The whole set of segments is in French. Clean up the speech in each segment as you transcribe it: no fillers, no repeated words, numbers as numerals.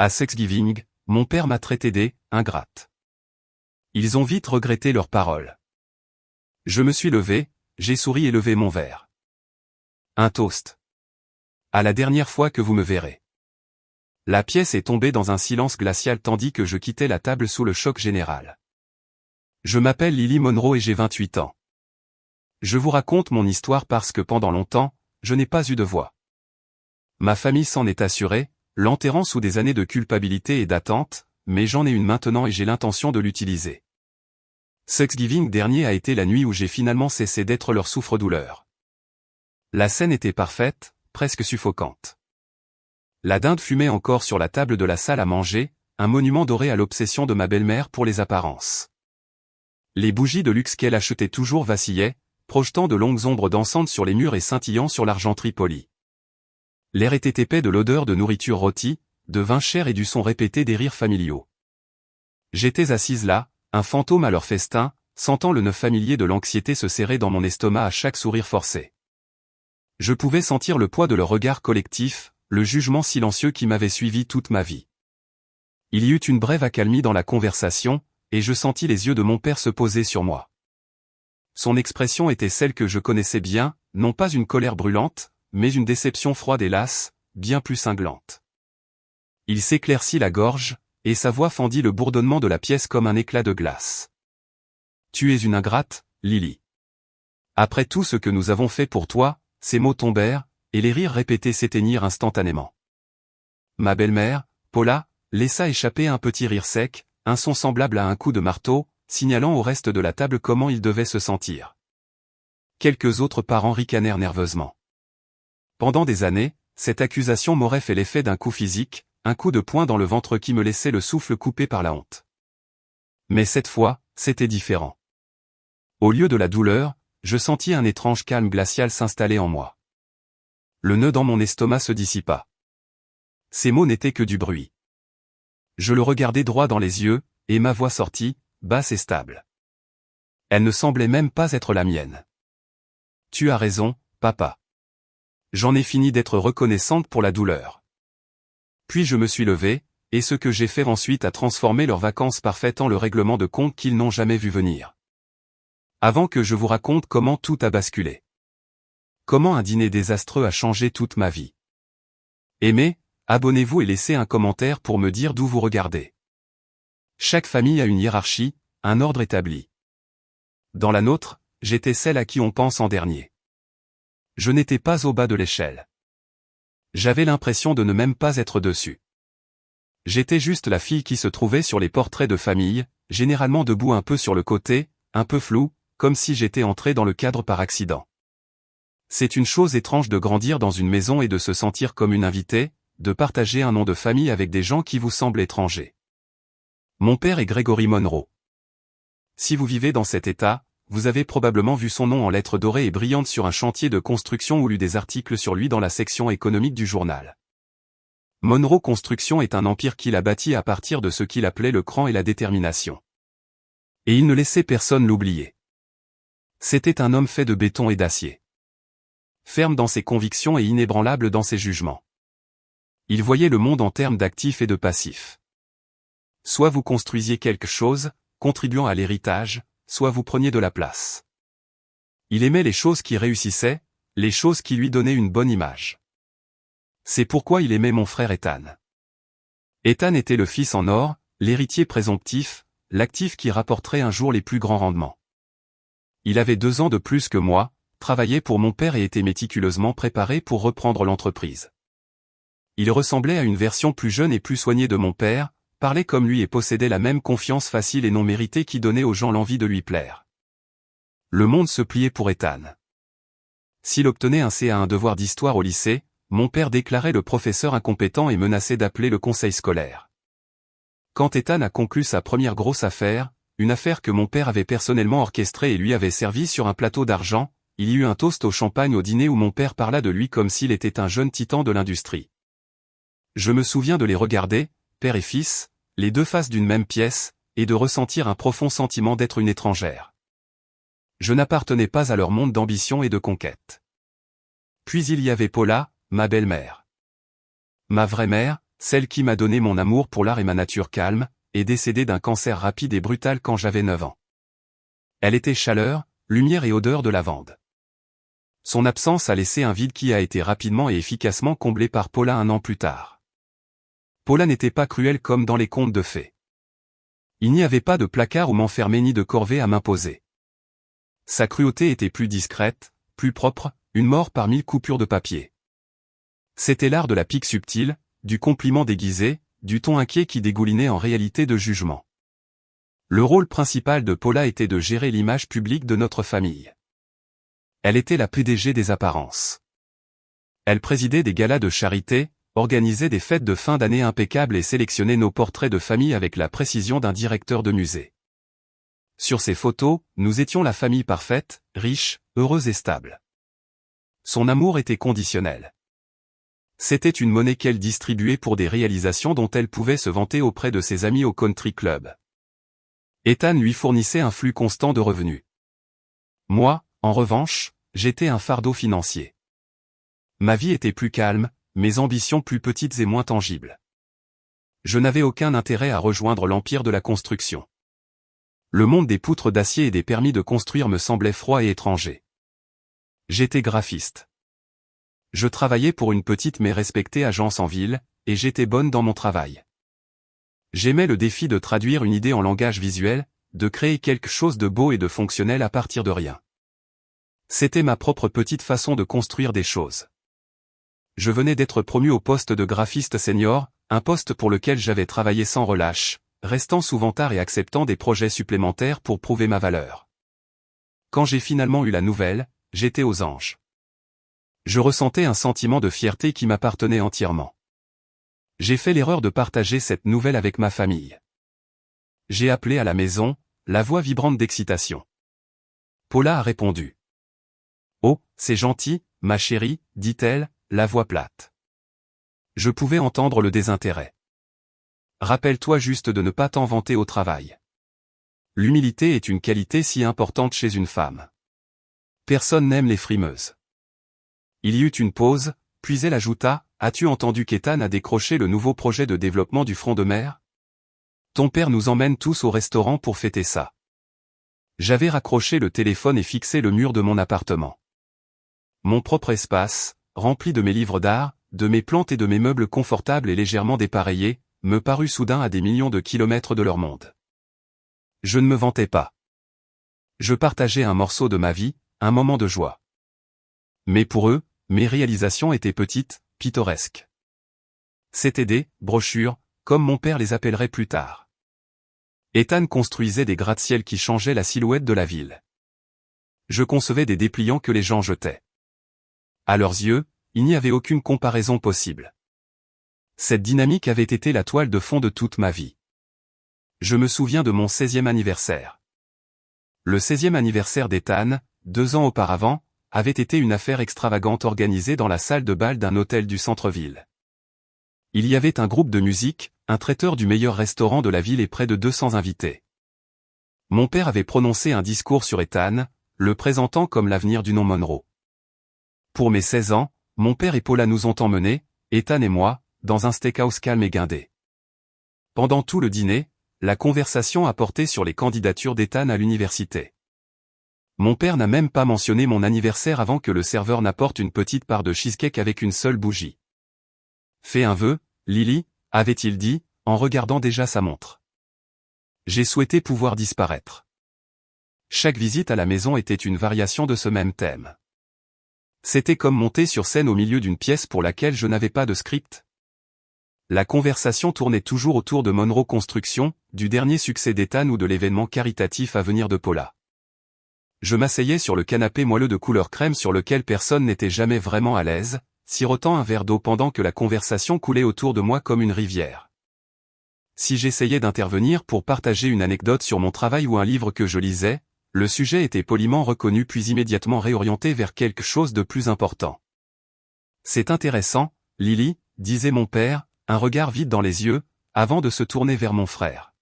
À Thanksgiving, mon père m'a traité d'ingrate. Ils ont vite regretté leurs paroles. Je me suis levé, j'ai souri et levé mon verre. Un toast. À la dernière fois que vous me verrez. La pièce est tombée dans un silence glacial tandis que je quittais la table sous le choc général. Je m'appelle Lily Monroe et j'ai 28 ans. Je vous raconte mon histoire parce que pendant longtemps, je n'ai pas eu de voix. Ma famille s'en est assurée, l'enterrant sous des années de culpabilité et d'attente, mais j'en ai une maintenant et j'ai l'intention de l'utiliser. Thanksgiving dernier a été la nuit où j'ai finalement cessé d'être leur souffre-douleur. La scène était parfaite, presque suffocante. La dinde fumait encore sur la table de la salle à manger, un monument doré à l'obsession de ma belle-mère pour les apparences. Les bougies de luxe qu'elle achetait toujours vacillaient, projetant de longues ombres dansantes sur les murs et scintillant sur l'argenterie polie. L'air était épais de l'odeur de nourriture rôtie, de vin cher et du son répété des rires familiaux. J'étais assise là, un fantôme à leur festin, sentant le nœud familier de l'anxiété se serrer dans mon estomac à chaque sourire forcé. Je pouvais sentir le poids de leur regard collectif, le jugement silencieux qui m'avait suivi toute ma vie. Il y eut une brève accalmie dans la conversation, et je sentis les yeux de mon père se poser sur moi. Son expression était celle que je connaissais bien, non pas une colère brûlante, mais une déception froide et lasse, bien plus cinglante. Il s'éclaircit la gorge, et sa voix fendit le bourdonnement de la pièce comme un éclat de glace. « Tu es une ingrate, Lily. Après tout ce que nous avons fait pour toi », ces mots tombèrent, et les rires répétés s'éteignirent instantanément. Ma belle-mère, Paula, laissa échapper un petit rire sec, un son semblable à un coup de marteau, signalant au reste de la table comment il devait se sentir. Quelques autres parents ricanèrent nerveusement. Pendant des années, cette accusation m'aurait fait l'effet d'un coup physique, un coup de poing dans le ventre qui me laissait le souffle coupé par la honte. Mais cette fois, c'était différent. Au lieu de la douleur, je sentis un étrange calme glacial s'installer en moi. Le nœud dans mon estomac se dissipa. Ces mots n'étaient que du bruit. Je le regardai droit dans les yeux, et ma voix sortit, basse et stable. Elle ne semblait même pas être la mienne. « Tu as raison, papa. J'en ai fini d'être reconnaissante pour la douleur. » Puis je me suis levé, et ce que j'ai fait ensuite a transformé leurs vacances parfaites en le règlement de compte qu'ils n'ont jamais vu venir. Avant que je vous raconte comment tout a basculé. Comment un dîner désastreux a changé toute ma vie. Aimez, abonnez-vous et laissez un commentaire pour me dire d'où vous regardez. Chaque famille a une hiérarchie, un ordre établi. Dans la nôtre, j'étais celle à qui on pense en dernier. Je n'étais pas au bas de l'échelle. J'avais l'impression de ne même pas être dessus. J'étais juste la fille qui se trouvait sur les portraits de famille, généralement debout un peu sur le côté, un peu flou, comme si j'étais entré dans le cadre par accident. C'est une chose étrange de grandir dans une maison et de se sentir comme une invitée, de partager un nom de famille avec des gens qui vous semblent étrangers. Mon père est Gregory Monroe. Si vous vivez dans cet état, vous avez probablement vu son nom en lettres dorées et brillantes sur un chantier de construction ou lu des articles sur lui dans la section économique du journal. Monroe Construction est un empire qu'il a bâti à partir de ce qu'il appelait le cran et la détermination. Et il ne laissait personne l'oublier. C'était un homme fait de béton et d'acier. Ferme dans ses convictions et inébranlable dans ses jugements. Il voyait le monde en termes d'actifs et de passifs. Soit vous construisiez quelque chose, contribuant à l'héritage, soit vous preniez de la place. Il aimait les choses qui réussissaient, les choses qui lui donnaient une bonne image. C'est pourquoi il aimait mon frère Ethan. Ethan était le fils en or, l'héritier présomptif, l'actif qui rapporterait un jour les plus grands rendements. Il avait 2 ans de plus que moi, travaillait pour mon père et était méticuleusement préparé pour reprendre l'entreprise. Il ressemblait à une version plus jeune et plus soignée de mon père, parlait comme lui et possédait la même confiance facile et non méritée qui donnait aux gens l'envie de lui plaire. Le monde se pliait pour Ethan. S'il obtenait un C à un devoir d'histoire au lycée, mon père déclarait le professeur incompétent et menaçait d'appeler le conseil scolaire. Quand Ethan a conclu sa première grosse affaire, une affaire que mon père avait personnellement orchestrée et lui avait servi sur un plateau d'argent, il y eut un toast au champagne au dîner où mon père parla de lui comme s'il était un jeune titan de l'industrie. Je me souviens de les regarder, père et fils, les deux faces d'une même pièce, et de ressentir un profond sentiment d'être une étrangère. Je n'appartenais pas à leur monde d'ambition et de conquête. Puis il y avait Paula, ma belle-mère. Ma vraie mère, celle qui m'a donné mon amour pour l'art et ma nature calme, est décédée d'un cancer rapide et brutal quand j'avais 9 ans. Elle était chaleur, lumière et odeur de lavande. Son absence a laissé un vide qui a été rapidement et efficacement comblé par Paula 1 an plus tard. Paula n'était pas cruelle comme dans les contes de fées. Il n'y avait pas de placard où m'enfermer ni de corvée à m'imposer. Sa cruauté était plus discrète, plus propre, une mort par 1000 coupures de papier. C'était l'art de la pique subtile, du compliment déguisé, du ton inquiet qui dégoulinait en réalité de jugement. Le rôle principal de Paula était de gérer l'image publique de notre famille. Elle était la PDG des apparences. Elle présidait des galas de charité, organisait des fêtes de fin d'année impeccables et sélectionnait nos portraits de famille avec la précision d'un directeur de musée. Sur ces photos, nous étions la famille parfaite, riche, heureuse et stable. Son amour était conditionnel. C'était une monnaie qu'elle distribuait pour des réalisations dont elle pouvait se vanter auprès de ses amis au country club. Ethan lui fournissait un flux constant de revenus. Moi, en revanche, j'étais un fardeau financier. Ma vie était plus calme, mes ambitions plus petites et moins tangibles. Je n'avais aucun intérêt à rejoindre l'empire de la construction. Le monde des poutres d'acier et des permis de construire me semblait froid et étranger. J'étais graphiste. Je travaillais pour une petite mais respectée agence en ville, et j'étais bonne dans mon travail. J'aimais le défi de traduire une idée en langage visuel, de créer quelque chose de beau et de fonctionnel à partir de rien. C'était ma propre petite façon de construire des choses. Je venais d'être promu au poste de graphiste senior, un poste pour lequel j'avais travaillé sans relâche, restant souvent tard et acceptant des projets supplémentaires pour prouver ma valeur. Quand j'ai finalement eu la nouvelle, j'étais aux anges. Je ressentais un sentiment de fierté qui m'appartenait entièrement. J'ai fait l'erreur de partager cette nouvelle avec ma famille. J'ai appelé à la maison, la voix vibrante d'excitation. Paula a répondu. « Oh, c'est gentil, ma chérie, dit-elle, la voix plate. » Je pouvais entendre le désintérêt. Rappelle-toi juste de ne pas t'en vanter au travail. L'humilité est une qualité si importante chez une femme. Personne n'aime les frimeuses. Il y eut une pause, puis elle ajouta, « As-tu entendu qu'Ethan a décroché le nouveau projet de développement du front de mer? Ton père nous emmène tous au restaurant pour fêter ça. » J'avais raccroché le téléphone et fixé le mur de mon appartement. Mon propre espace, rempli de mes livres d'art, de mes plantes et de mes meubles confortables et légèrement dépareillés, me parut soudain à des millions de kilomètres de leur monde. Je ne me vantais pas. Je partageais un morceau de ma vie, un moment de joie. Mais pour eux, mes réalisations étaient petites, pittoresques. C'étaient des brochures, comme mon père les appellerait plus tard. Ethan construisait des gratte-ciel qui changeaient la silhouette de la ville. Je concevais des dépliants que les gens jetaient. À leurs yeux, il n'y avait aucune comparaison possible. Cette dynamique avait été la toile de fond de toute ma vie. Je me souviens de mon 16e anniversaire. Le 16e anniversaire d'Ethan, 2 ans auparavant, avait été une affaire extravagante organisée dans la salle de bal d'un hôtel du centre-ville. Il y avait un groupe de musique, un traiteur du meilleur restaurant de la ville et près de 200 invités. Mon père avait prononcé un discours sur Ethan, le présentant comme l'avenir du nom Monroe. Pour mes 16 ans, mon père et Paula nous ont emmenés, Ethan et moi, dans un steakhouse calme et guindé. Pendant tout le dîner, la conversation a porté sur les candidatures d'Ethan à l'université. Mon père n'a même pas mentionné mon anniversaire avant que le serveur n'apporte une petite part de cheesecake avec une seule bougie. « Fais un vœu, Lily », avait-il dit, en regardant déjà sa montre. J'ai souhaité pouvoir disparaître. Chaque visite à la maison était une variation de ce même thème. C'était comme monter sur scène au milieu d'une pièce pour laquelle je n'avais pas de script. La conversation tournait toujours autour de Monroe Construction, du dernier succès d'Ethan ou de l'événement caritatif à venir de Paula. Je m'asseyais sur le canapé moelleux de couleur crème sur lequel personne n'était jamais vraiment à l'aise, sirotant un verre d'eau pendant que la conversation coulait autour de moi comme une rivière. Si j'essayais d'intervenir pour partager une anecdote sur mon travail ou un livre que je lisais, le sujet était poliment reconnu puis immédiatement réorienté vers quelque chose de plus important. « C'est intéressant, Lily », disait mon père, un regard vide dans les yeux, avant de se tourner vers mon frère.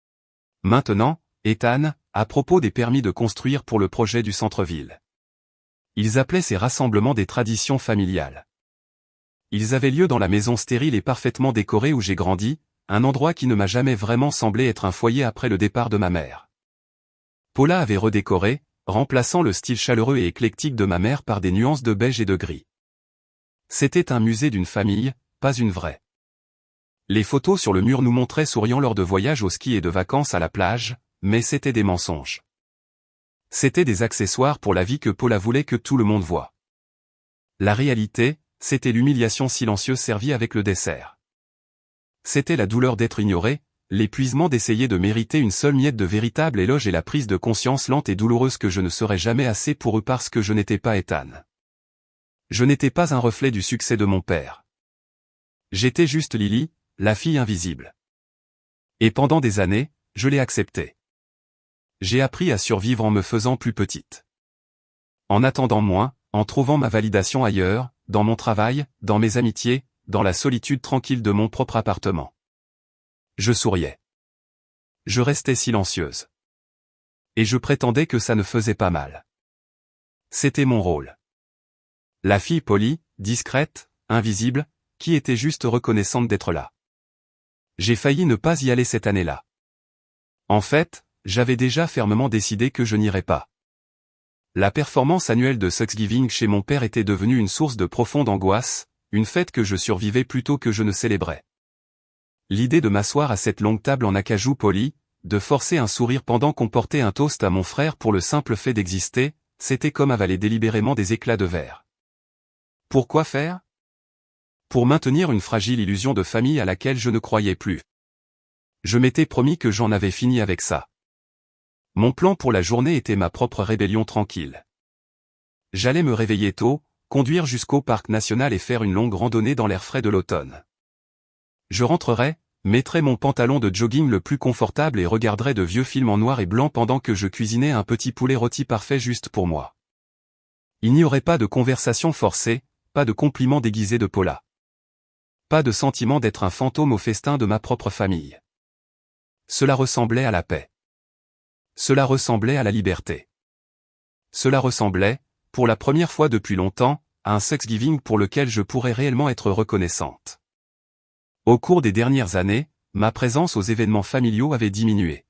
« Maintenant, Ethan, à propos des permis de construire pour le projet du centre-ville. » Ils appelaient ces rassemblements des traditions familiales. Ils avaient lieu dans la maison stérile et parfaitement décorée où j'ai grandi, un endroit qui ne m'a jamais vraiment semblé être un foyer après le départ de ma mère. Paula avait redécoré, remplaçant le style chaleureux et éclectique de ma mère par des nuances de beige et de gris. C'était un musée d'une famille, pas une vraie. Les photos sur le mur nous montraient souriant lors de voyages au ski et de vacances à la plage, mais c'était des mensonges. C'était des accessoires pour la vie que Paula voulait que tout le monde voie. La réalité, c'était l'humiliation silencieuse servie avec le dessert. C'était la douleur d'être ignoré, l'épuisement d'essayer de mériter une seule miette de véritable éloge et la prise de conscience lente et douloureuse que je ne serais jamais assez pour eux parce que je n'étais pas Ethan. Je n'étais pas un reflet du succès de mon père. J'étais juste Lily, la fille invisible. Et pendant des années, je l'ai acceptée. J'ai appris à survivre en me faisant plus petite. En attendant moins, en trouvant ma validation ailleurs, dans mon travail, dans mes amitiés, dans la solitude tranquille de mon propre appartement. Je souriais. Je restais silencieuse. Et je prétendais que ça ne faisait pas mal. C'était mon rôle. La fille polie, discrète, invisible, qui était juste reconnaissante d'être là. J'ai failli ne pas y aller cette année-là. En fait, j'avais déjà fermement décidé que je n'irais pas. La performance annuelle de Thanksgiving chez mon père était devenue une source de profonde angoisse, une fête que je survivais plutôt que je ne célébrais. L'idée de m'asseoir à cette longue table en acajou poli, de forcer un sourire pendant qu'on portait un toast à mon frère pour le simple fait d'exister, c'était comme avaler délibérément des éclats de verre. Pourquoi faire ? Pour maintenir une fragile illusion de famille à laquelle je ne croyais plus. Je m'étais promis que j'en avais fini avec ça. Mon plan pour la journée était ma propre rébellion tranquille. J'allais me réveiller tôt, conduire jusqu'au parc national et faire une longue randonnée dans l'air frais de l'automne. Je rentrerais, mettrais mon pantalon de jogging le plus confortable et regarderais de vieux films en noir et blanc pendant que je cuisinais un petit poulet rôti parfait juste pour moi. Il n'y aurait pas de conversation forcée, pas de compliments déguisés de Paula. Pas de sentiment d'être un fantôme au festin de ma propre famille. Cela ressemblait à la paix. Cela ressemblait à la liberté. Cela ressemblait, pour la première fois depuis longtemps, à un Thanksgiving pour lequel je pourrais réellement être reconnaissante. Au cours des dernières années, ma présence aux événements familiaux avait diminué.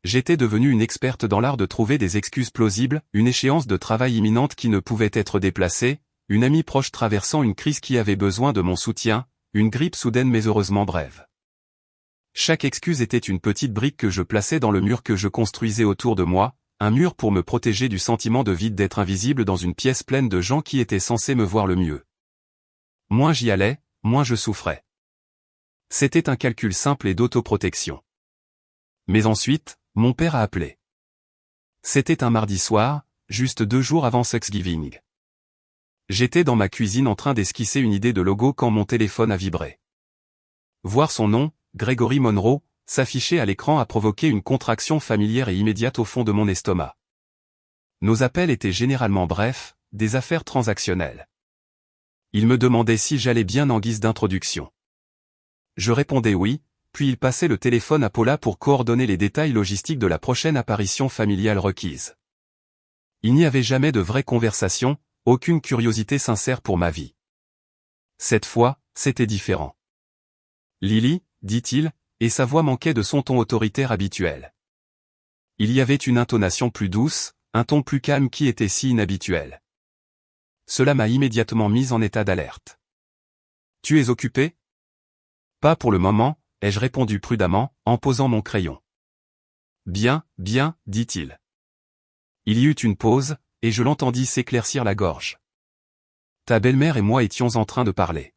J'étais devenue une experte dans l'art de trouver des excuses plausibles, une échéance de travail imminente qui ne pouvait être déplacée, une amie proche traversant une crise qui avait besoin de mon soutien, une grippe soudaine mais heureusement brève. Chaque excuse était une petite brique que je plaçais dans le mur que je construisais autour de moi, un mur pour me protéger du sentiment de vide d'être invisible dans une pièce pleine de gens qui étaient censés me voir le mieux. Moins j'y allais, moins je souffrais. C'était un calcul simple et d'autoprotection. Mais ensuite, mon père a appelé. C'était un mardi soir, juste 2 jours avant Thanksgiving. J'étais dans ma cuisine en train d'esquisser une idée de logo quand mon téléphone a vibré. Voir son nom, Gregory Monroe, s'afficher à l'écran a provoqué une contraction familière et immédiate au fond de mon estomac. Nos appels étaient généralement brefs, des affaires transactionnelles. Il me demandait si j'allais bien en guise d'introduction. Je répondais oui, puis il passait le téléphone à Paula pour coordonner les détails logistiques de la prochaine apparition familiale requise. Il n'y avait jamais de vraie conversation, aucune curiosité sincère pour ma vie. Cette fois, c'était différent. Lily, dit-il, et sa voix manquait de son ton autoritaire habituel. Il y avait une intonation plus douce, un ton plus calme qui était si inhabituel. Cela m'a immédiatement mise en état d'alerte. « Tu es occupé ? » ?»« Pas pour le moment, » ai-je répondu prudemment, en posant mon crayon. « Bien, bien, dit-il. » Il y eut une pause, et je l'entendis s'éclaircir la gorge. « Ta belle-mère et moi étions en train de parler.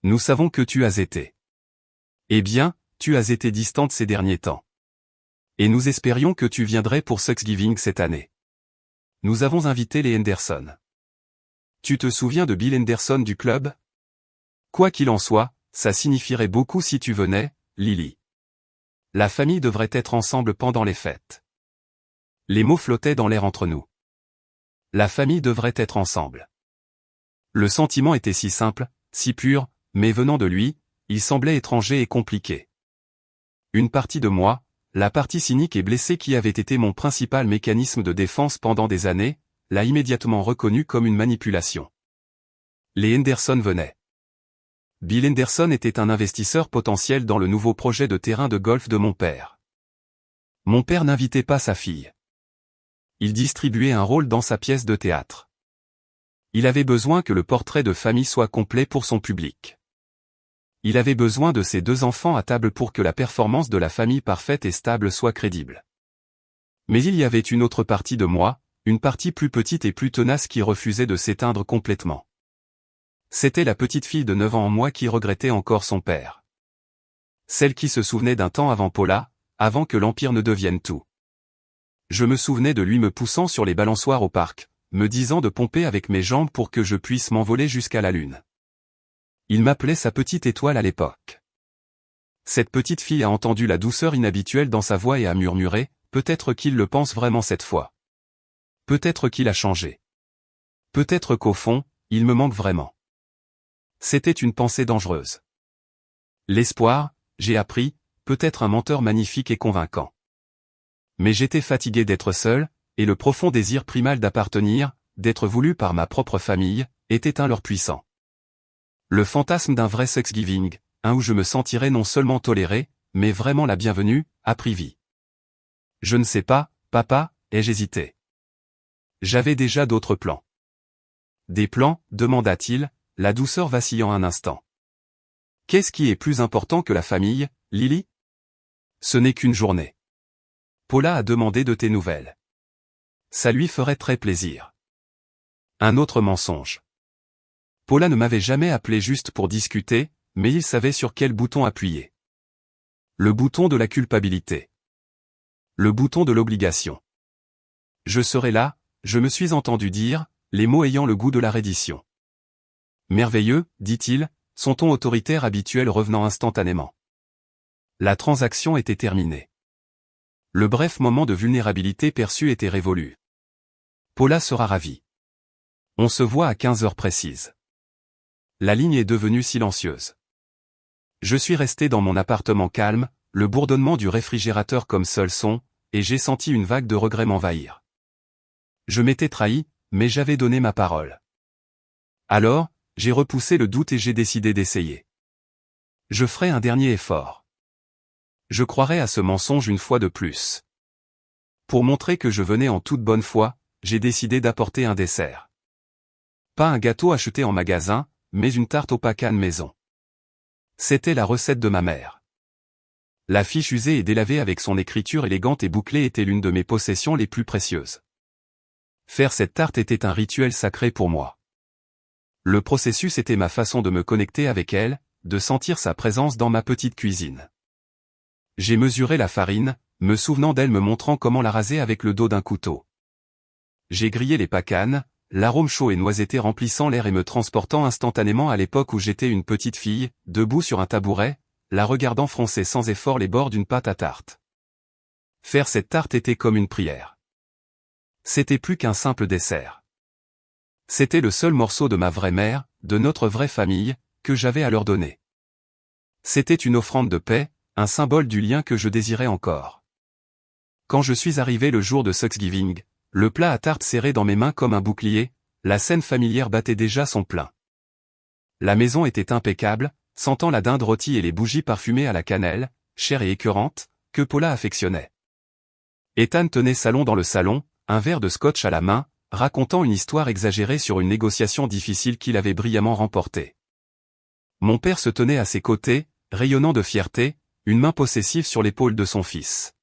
Nous savons que tu as été. Eh bien, tu as été distante ces derniers temps. Et nous espérions que tu viendrais pour Thanksgiving cette année. Nous avons invité les Henderson. Tu te souviens de Bill Henderson du club ? Quoi qu'il en soit, ça signifierait beaucoup si tu venais, Lily. La famille devrait être ensemble pendant les fêtes. Les mots flottaient dans l'air entre nous. La famille devrait être ensemble. Le sentiment était si simple, si pur, mais venant de lui, il semblait étranger et compliqué. Une partie de moi, la partie cynique et blessée qui avait été mon principal mécanisme de défense pendant des années, l'a immédiatement reconnu comme une manipulation. Les Henderson venaient. Bill Henderson était un investisseur potentiel dans le nouveau projet de terrain de golf de mon père. Mon père n'invitait pas sa fille. Il distribuait un rôle dans sa pièce de théâtre. Il avait besoin que le portrait de famille soit complet pour son public. Il avait besoin de ses 2 enfants à table pour que la performance de la famille parfaite et stable soit crédible. Mais il y avait une autre partie de moi, une partie plus petite et plus tenace qui refusait de s'éteindre complètement. C'était la petite fille de 9 ans en moi qui regrettait encore son père. Celle qui se souvenait d'un temps avant Paula, avant que l'Empire ne devienne tout. Je me souvenais de lui me poussant sur les balançoires au parc, me disant de pomper avec mes jambes pour que je puisse m'envoler jusqu'à la lune. Il m'appelait sa petite étoile à l'époque. Cette petite fille a entendu la douceur inhabituelle dans sa voix et a murmuré, peut-être qu'il le pense vraiment cette fois. Peut-être qu'il a changé. Peut-être qu'au fond, il me manque vraiment. C'était une pensée dangereuse. L'espoir, j'ai appris, peut être un menteur magnifique et convaincant. Mais j'étais fatigué d'être seul, et le profond désir primal d'appartenir, d'être voulu par ma propre famille, était un leurre puissant. Le fantasme d'un vrai Thanksgiving, un où je me sentirais non seulement toléré, mais vraiment la bienvenue, a pris vie. Je ne sais pas, papa, ai-je hésité. J'avais déjà d'autres plans. Des plans, demanda-t-il, la douceur vacillant un instant. Qu'est-ce qui est plus important que la famille, Lily? Ce n'est qu'une journée. Paula a demandé de tes nouvelles. Ça lui ferait très plaisir. Un autre mensonge. Paula ne m'avait jamais appelé juste pour discuter, mais il savait sur quel bouton appuyer. Le bouton de la culpabilité. Le bouton de l'obligation. Je serai là, je me suis entendu dire, les mots ayant le goût de la reddition. Merveilleux, dit-il, son ton autoritaire habituel revenant instantanément. La transaction était terminée. Le bref moment de vulnérabilité perçu était révolu. Paula sera ravie. On se voit à 15 heures précises. La ligne est devenue silencieuse. Je suis resté dans mon appartement calme, le bourdonnement du réfrigérateur comme seul son, et j'ai senti une vague de regret m'envahir. Je m'étais trahi, mais j'avais donné ma parole. Alors, j'ai repoussé le doute et j'ai décidé d'essayer. Je ferai un dernier effort. Je croirai à ce mensonge une fois de plus. Pour montrer que je venais en toute bonne foi, j'ai décidé d'apporter un dessert. Pas un gâteau acheté en magasin, mais une tarte au pecan maison. C'était la recette de ma mère. La fiche usée et délavée avec son écriture élégante et bouclée était l'une de mes possessions les plus précieuses. Faire cette tarte était un rituel sacré pour moi. Le processus était ma façon de me connecter avec elle, de sentir sa présence dans ma petite cuisine. J'ai mesuré la farine, me souvenant d'elle me montrant comment la raser avec le dos d'un couteau. J'ai grillé les pacanes, l'arôme chaud et noisetté remplissant l'air et me transportant instantanément à l'époque où j'étais une petite fille, debout sur un tabouret, la regardant froncer sans effort les bords d'une pâte à tarte. Faire cette tarte était comme une prière. C'était plus qu'un simple dessert. C'était le seul morceau de ma vraie mère, de notre vraie famille, que j'avais à leur donner. C'était une offrande de paix, un symbole du lien que je désirais encore. Quand je suis arrivé le jour de Thanksgiving, le plat à tarte serré dans mes mains comme un bouclier, la scène familière battait déjà son plein. La maison était impeccable, sentant la dinde rôtie et les bougies parfumées à la cannelle, chères et écœurantes, que Paula affectionnait. Ethan tenait salon dans le salon, un verre de scotch à la main, racontant une histoire exagérée sur une négociation difficile qu'il avait brillamment remportée. Mon père se tenait à ses côtés, rayonnant de fierté, une main possessive sur l'épaule de son fils.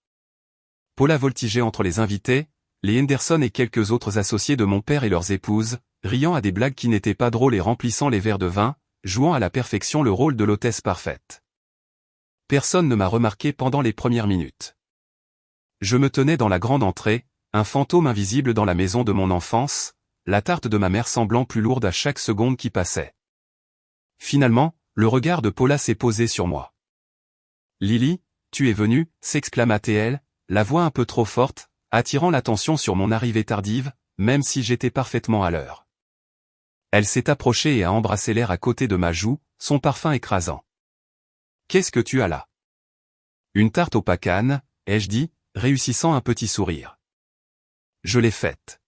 Paula voltigeait entre les invités, les Henderson et quelques autres associés de mon père et leurs épouses, riant à des blagues qui n'étaient pas drôles et remplissant les verres de vin, jouant à la perfection le rôle de l'hôtesse parfaite. Personne ne m'a remarqué pendant les premières minutes. Je me tenais dans la grande entrée, un fantôme invisible dans la maison de mon enfance, la tarte de ma mère semblant plus lourde à chaque seconde qui passait. Finalement, le regard de Paula s'est posé sur moi. Lily, tu es venue, s'exclama-t-elle, la voix un peu trop forte, attirant l'attention sur mon arrivée tardive, même si j'étais parfaitement à l'heure. Elle s'est approchée et a embrassé l'air à côté de ma joue, son parfum écrasant. Qu'est-ce que tu as là? Une tarte au pecan, ai-je dit, réussissant un petit sourire. Je l'ai faite.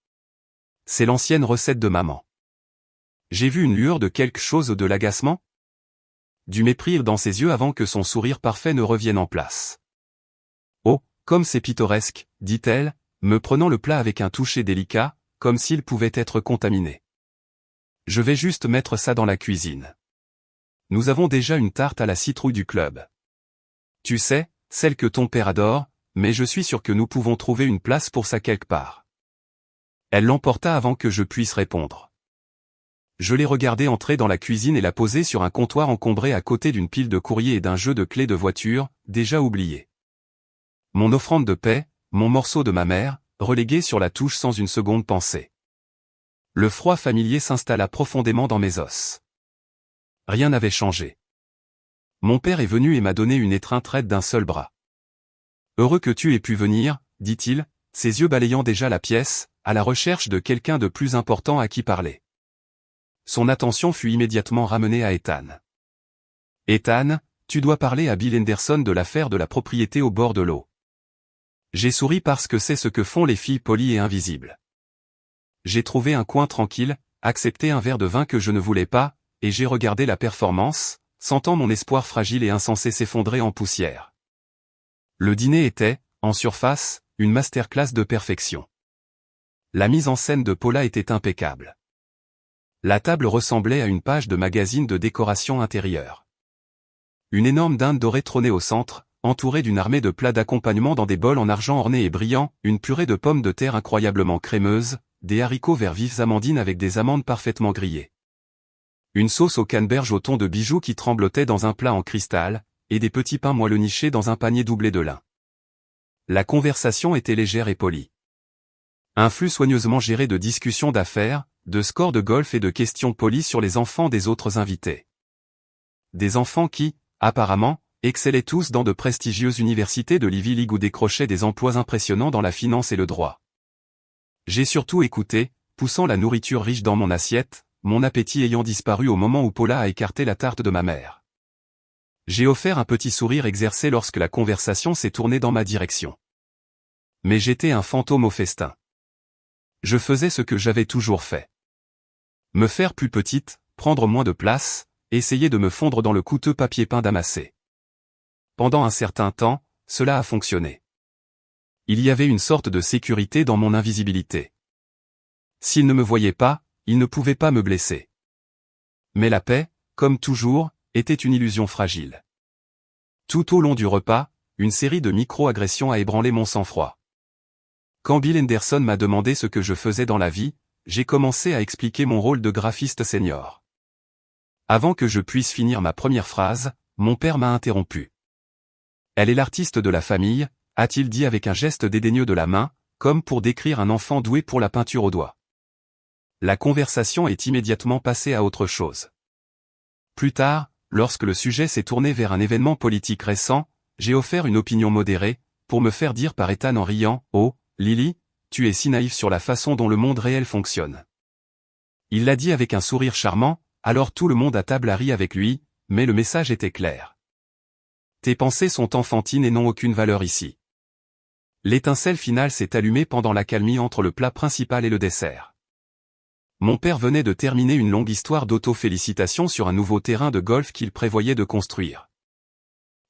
C'est l'ancienne recette de maman. J'ai vu une lueur de quelque chose de l'agacement? Du mépris dans ses yeux avant que son sourire parfait ne revienne en place. Oh, comme c'est pittoresque, dit-elle, me prenant le plat avec un toucher délicat, comme s'il pouvait être contaminé. Je vais juste mettre ça dans la cuisine. Nous avons déjà une tarte à la citrouille du club. Tu sais, celle que ton père adore, mais je suis sûr que nous pouvons trouver une place pour ça quelque part. Elle l'emporta avant que je puisse répondre. Je l'ai regardée entrer dans la cuisine et la poser sur un comptoir encombré à côté d'une pile de courriers et d'un jeu de clés de voiture, déjà oublié. Mon offrande de paix, mon morceau de ma mère, relégué sur la touche sans une seconde pensée. Le froid familier s'installa profondément dans mes os. Rien n'avait changé. Mon père est venu et m'a donné une étreinte raide d'un seul bras. Heureux que tu aies pu venir, dit-il, ses yeux balayant déjà la pièce, à la recherche de quelqu'un de plus important à qui parler. Son attention fut immédiatement ramenée à Ethan. Ethan, tu dois parler à Bill Henderson de l'affaire de la propriété au bord de l'eau. J'ai souri parce que c'est ce que font les filles polies et invisibles. J'ai trouvé un coin tranquille, accepté un verre de vin que je ne voulais pas, et j'ai regardé la performance, sentant mon espoir fragile et insensé s'effondrer en poussière. Le dîner était, en surface, une masterclass de perfection. La mise en scène de Paula était impeccable. La table ressemblait à une page de magazine de décoration intérieure. Une énorme dinde dorée trônait au centre, entourée d'une armée de plats d'accompagnement dans des bols en argent ornés et brillants, une purée de pommes de terre incroyablement crémeuse, des haricots verts vifs amandines avec des amandes parfaitement grillées. Une sauce au canneberge au thon de bijoux qui tremblotait dans un plat en cristal, et des petits pains moelleux nichés dans un panier doublé de lin. La conversation était légère et polie. Un flux soigneusement géré de discussions d'affaires, de scores de golf et de questions polies sur les enfants des autres invités. Des enfants qui, apparemment, excellaient tous dans de prestigieuses universités de l'Ivy League ou décrochaient des emplois impressionnants dans la finance et le droit. J'ai surtout écouté, poussant la nourriture riche dans mon assiette, mon appétit ayant disparu au moment où Paula a écarté la tarte de ma mère. J'ai offert un petit sourire exercé lorsque la conversation s'est tournée dans ma direction. Mais j'étais un fantôme au festin. Je faisais ce que j'avais toujours fait. Me faire plus petite, prendre moins de place, essayer de me fondre dans le coûteux papier peint damassé. Pendant un certain temps, cela a fonctionné. Il y avait une sorte de sécurité dans mon invisibilité. S'il ne me voyait pas, il ne pouvait pas me blesser. Mais la paix, comme toujours, était une illusion fragile. Tout au long du repas, une série de micro-agressions a ébranlé mon sang-froid. Quand Bill Henderson m'a demandé ce que je faisais dans la vie, j'ai commencé à expliquer mon rôle de graphiste senior. Avant que je puisse finir ma première phrase, mon père m'a interrompu. Elle est l'artiste de la famille, a-t-il dit avec un geste dédaigneux de la main, comme pour décrire un enfant doué pour la peinture au doigt. La conversation est immédiatement passée à autre chose. Plus tard, lorsque le sujet s'est tourné vers un événement politique récent, j'ai offert une opinion modérée, pour me faire dire par Ethan en riant, « Oh, Lily, tu es si naïf sur la façon dont le monde réel fonctionne. » Il l'a dit avec un sourire charmant, alors tout le monde à table a ri avec lui, mais le message était clair. Tes pensées sont enfantines et n'ont aucune valeur ici. L'étincelle finale s'est allumée pendant l'accalmie entre le plat principal et le dessert. Mon père venait de terminer une longue histoire d'auto-félicitations sur un nouveau terrain de golf qu'il prévoyait de construire.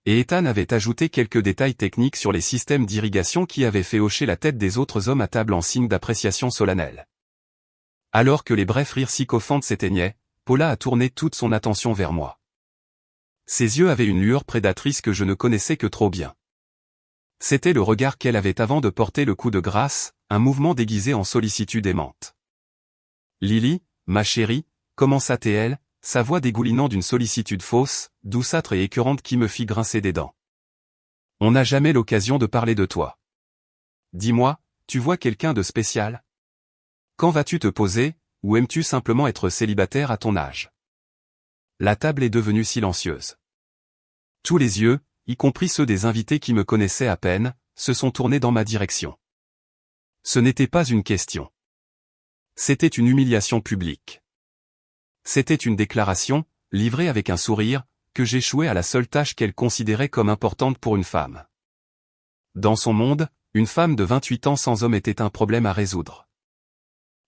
Et Ethan avait ajouté quelques détails techniques sur les systèmes d'irrigation qui avaient fait hocher la tête des autres hommes à table en signe d'appréciation solennelle. Alors que les brefs rires sycophantes s'éteignaient, Paula a tourné toute son attention vers moi. Ses yeux avaient une lueur prédatrice que je ne connaissais que trop bien. C'était le regard qu'elle avait avant de porter le coup de grâce, un mouvement déguisé en sollicitude aimante. « Lily, ma chérie, commença-t-elle, sa voix dégoulinant d'une sollicitude fausse, douceâtre et écœurante qui me fit grincer des dents. « On n'a jamais l'occasion de parler de toi. Dis-moi, tu vois quelqu'un de spécial? Quand vas-tu te poser, ou aimes-tu simplement être célibataire à ton âge ?» La table est devenue silencieuse. Tous les yeux, y compris ceux des invités qui me connaissaient à peine, se sont tournés dans ma direction. Ce n'était pas une question. C'était une humiliation publique. C'était une déclaration, livrée avec un sourire, que j'échouais à la seule tâche qu'elle considérait comme importante pour une femme. Dans son monde, une femme de 28 ans sans homme était un problème à résoudre.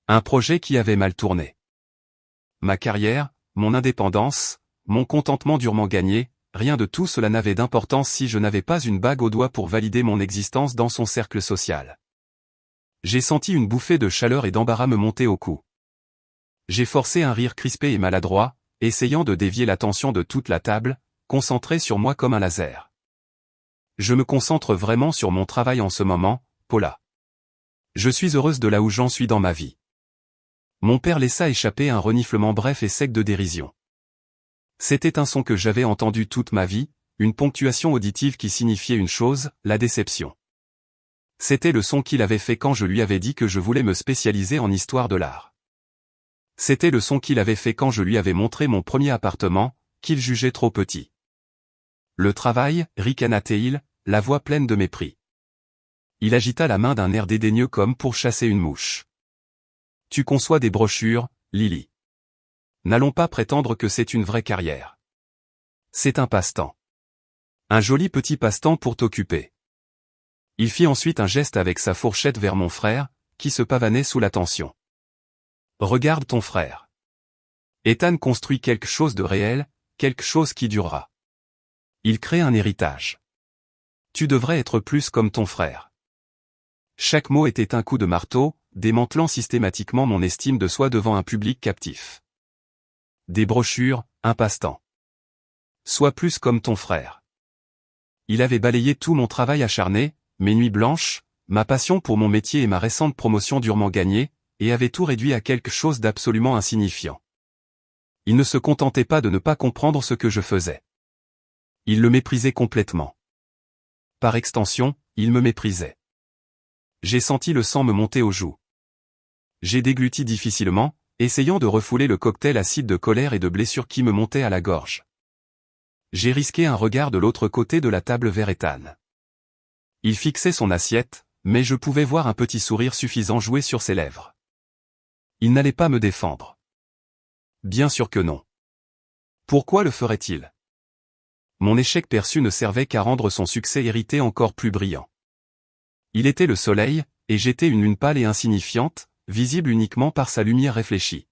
Un projet qui avait mal tourné. ma carrière, mon indépendance, mon contentement durement gagné, rien de tout cela n'avait d'importance si je n'avais pas une bague au doigt pour valider mon existence dans son cercle social. J'ai senti une bouffée de chaleur et d'embarras me monter au cou. J'ai forcé un rire crispé et maladroit, essayant de dévier l'attention de toute la table, concentré sur moi comme un laser. Je me concentre vraiment sur mon travail en ce moment, Paula. Je suis heureuse de là où j'en suis dans ma vie. Mon père laissa échapper un reniflement bref et sec de dérision. C'était un son que j'avais entendu toute ma vie, une ponctuation auditive qui signifiait une chose, la déception. C'était le son qu'il avait fait quand je lui avais dit que je voulais me spécialiser en histoire de l'art. C'était le son qu'il avait fait quand je lui avais montré mon premier appartement, qu'il jugeait trop petit. Le travail, ricana-t-il, la voix pleine de mépris. Il agita la main d'un air dédaigneux comme pour chasser une mouche. Tu conçois des brochures, Lily. N'allons pas prétendre que c'est une vraie carrière. C'est un passe-temps. Un joli petit passe-temps pour t'occuper. Il fit ensuite un geste avec sa fourchette vers mon frère, qui se pavanait sous la tension. Regarde ton frère. Ethan construit quelque chose de réel, quelque chose qui durera. Il crée un héritage. Tu devrais être plus comme ton frère. Chaque mot était un coup de marteau, démantelant systématiquement mon estime de soi devant un public captif. Des brochures, un passe-temps. Sois plus comme ton frère. Il avait balayé tout mon travail acharné, mes nuits blanches, ma passion pour mon métier et ma récente promotion durement gagnée, et avait tout réduit à quelque chose d'absolument insignifiant. Il ne se contentait pas de ne pas comprendre ce que je faisais. Il le méprisait complètement. Par extension, il me méprisait. J'ai senti le sang me monter aux joues. J'ai dégluti difficilement, essayant de refouler le cocktail acide de colère et de blessure qui me montait à la gorge. J'ai risqué un regard de l'autre côté de la table vers Ethan. Il fixait son assiette, mais je pouvais voir un petit sourire suffisant jouer sur ses lèvres. Il n'allait pas me défendre. Bien sûr que non. Pourquoi le ferait-il? Mon échec perçu ne servait qu'à rendre son succès hérité encore plus brillant. Il était le soleil, et j'étais une lune pâle et insignifiante, visible uniquement par sa lumière réfléchie.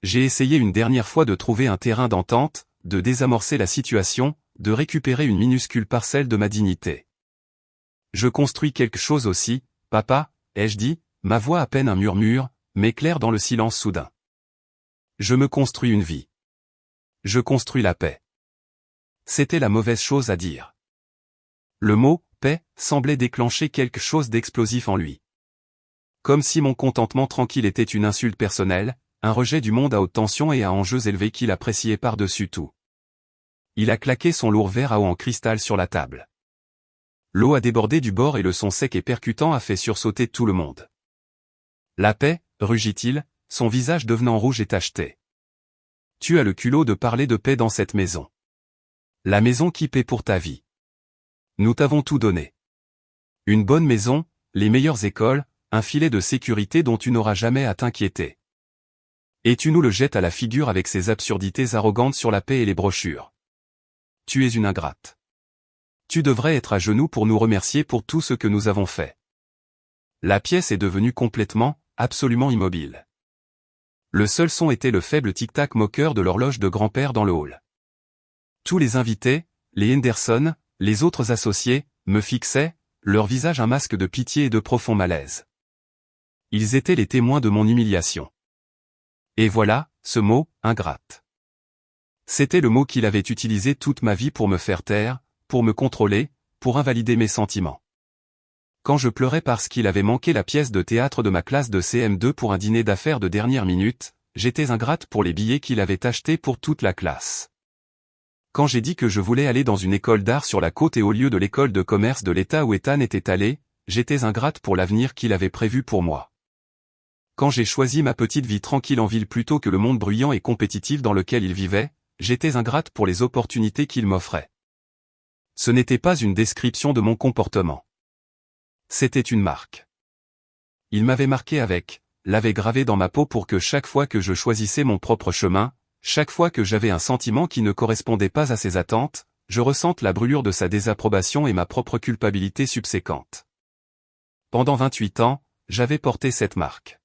J'ai essayé une dernière fois de trouver un terrain d'entente, de désamorcer la situation, de récupérer une minuscule parcelle de ma dignité. Je construis quelque chose aussi, papa, ai-je dit, ma voix à peine un murmure, mais claire dans le silence soudain. Je me construis une vie. Je construis la paix. C'était la mauvaise chose à dire. Le mot « paix » semblait déclencher quelque chose d'explosif en lui. Comme si mon contentement tranquille était une insulte personnelle, un rejet du monde à haute tension et à enjeux élevés qu'il appréciait par-dessus tout. Il a claqué son lourd verre à eau en cristal sur la table. L'eau a débordé du bord et le son sec et percutant a fait sursauter tout le monde. La paix, rugit-il, son visage devenant rouge et tacheté. Tu as le culot de parler de paix dans cette maison. La maison qui paie pour ta vie. Nous t'avons tout donné. Une bonne maison, les meilleures écoles, un filet de sécurité dont tu n'auras jamais à t'inquiéter. Et tu nous le jettes à la figure avec ces absurdités arrogantes sur la paix et les brochures. Tu es une ingrate. Tu devrais être à genoux pour nous remercier pour tout ce que nous avons fait. La pièce est devenue complètement, absolument immobile. Le seul son était le faible tic-tac moqueur de l'horloge de grand-père dans le hall. Tous les invités, les Henderson, les autres associés, me fixaient, leur visage un masque de pitié et de profond malaise. Ils étaient les témoins de mon humiliation. Et voilà, ce mot, ingrate. C'était le mot qu'il avait utilisé toute ma vie pour me faire taire, pour me contrôler, pour invalider mes sentiments. Quand je pleurais parce qu'il avait manqué la pièce de théâtre de ma classe de CM2 pour un dîner d'affaires de dernière minute, j'étais ingrate pour les billets qu'il avait achetés pour toute la classe. Quand j'ai dit que je voulais aller dans une école d'art sur la côte et au lieu de l'école de commerce de l'État où Ethan était allé, j'étais ingrate pour l'avenir qu'il avait prévu pour moi. Quand j'ai choisi ma petite vie tranquille en ville plutôt que le monde bruyant et compétitif dans lequel il vivait, j'étais ingrate pour les opportunités qu'il m'offrait. Ce n'était pas une description de mon comportement. C'était une marque. Il m'avait marqué avec, l'avait gravé dans ma peau pour que chaque fois que je choisissais mon propre chemin, chaque fois que j'avais un sentiment qui ne correspondait pas à ses attentes, je ressente la brûlure de sa désapprobation et ma propre culpabilité subséquente. Pendant 28 ans, j'avais porté cette marque.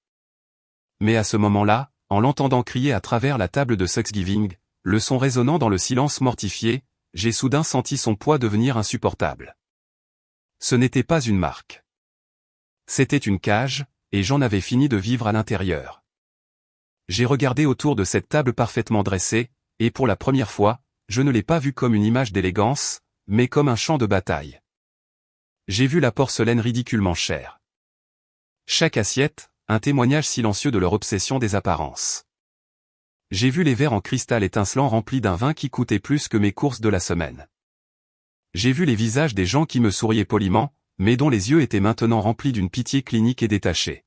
Mais à ce moment-là, en l'entendant crier à travers la table de Thanksgiving, le son résonnant dans le silence mortifié, j'ai soudain senti son poids devenir insupportable. Ce n'était pas une marque. C'était une cage, et j'en avais fini de vivre à l'intérieur. J'ai regardé autour de cette table parfaitement dressée, et pour la première fois, je ne l'ai pas vue comme une image d'élégance, mais comme un champ de bataille. J'ai vu la porcelaine ridiculement chère. Chaque assiette, un témoignage silencieux de leur obsession des apparences. J'ai vu les verres en cristal étincelant remplis d'un vin qui coûtait plus que mes courses de la semaine. J'ai vu les visages des gens qui me souriaient poliment, mais dont les yeux étaient maintenant remplis d'une pitié clinique et détachée.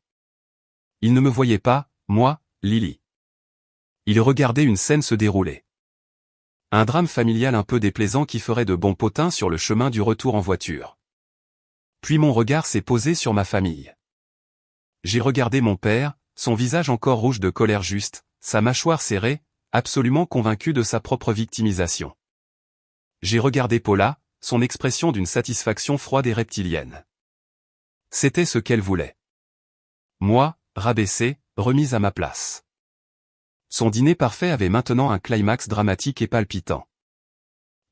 Ils ne me voyaient pas, moi, Lily. Ils regardaient une scène se dérouler. Un drame familial un peu déplaisant qui ferait de bons potins sur le chemin du retour en voiture. Puis mon regard s'est posé sur ma famille. J'ai regardé mon père, son visage encore rouge de colère juste, sa mâchoire serrée, absolument convaincu de sa propre victimisation. J'ai regardé Paula, son expression d'une satisfaction froide et reptilienne. C'était ce qu'elle voulait. Moi, rabaissé, remise à ma place. Son dîner parfait avait maintenant un climax dramatique et palpitant.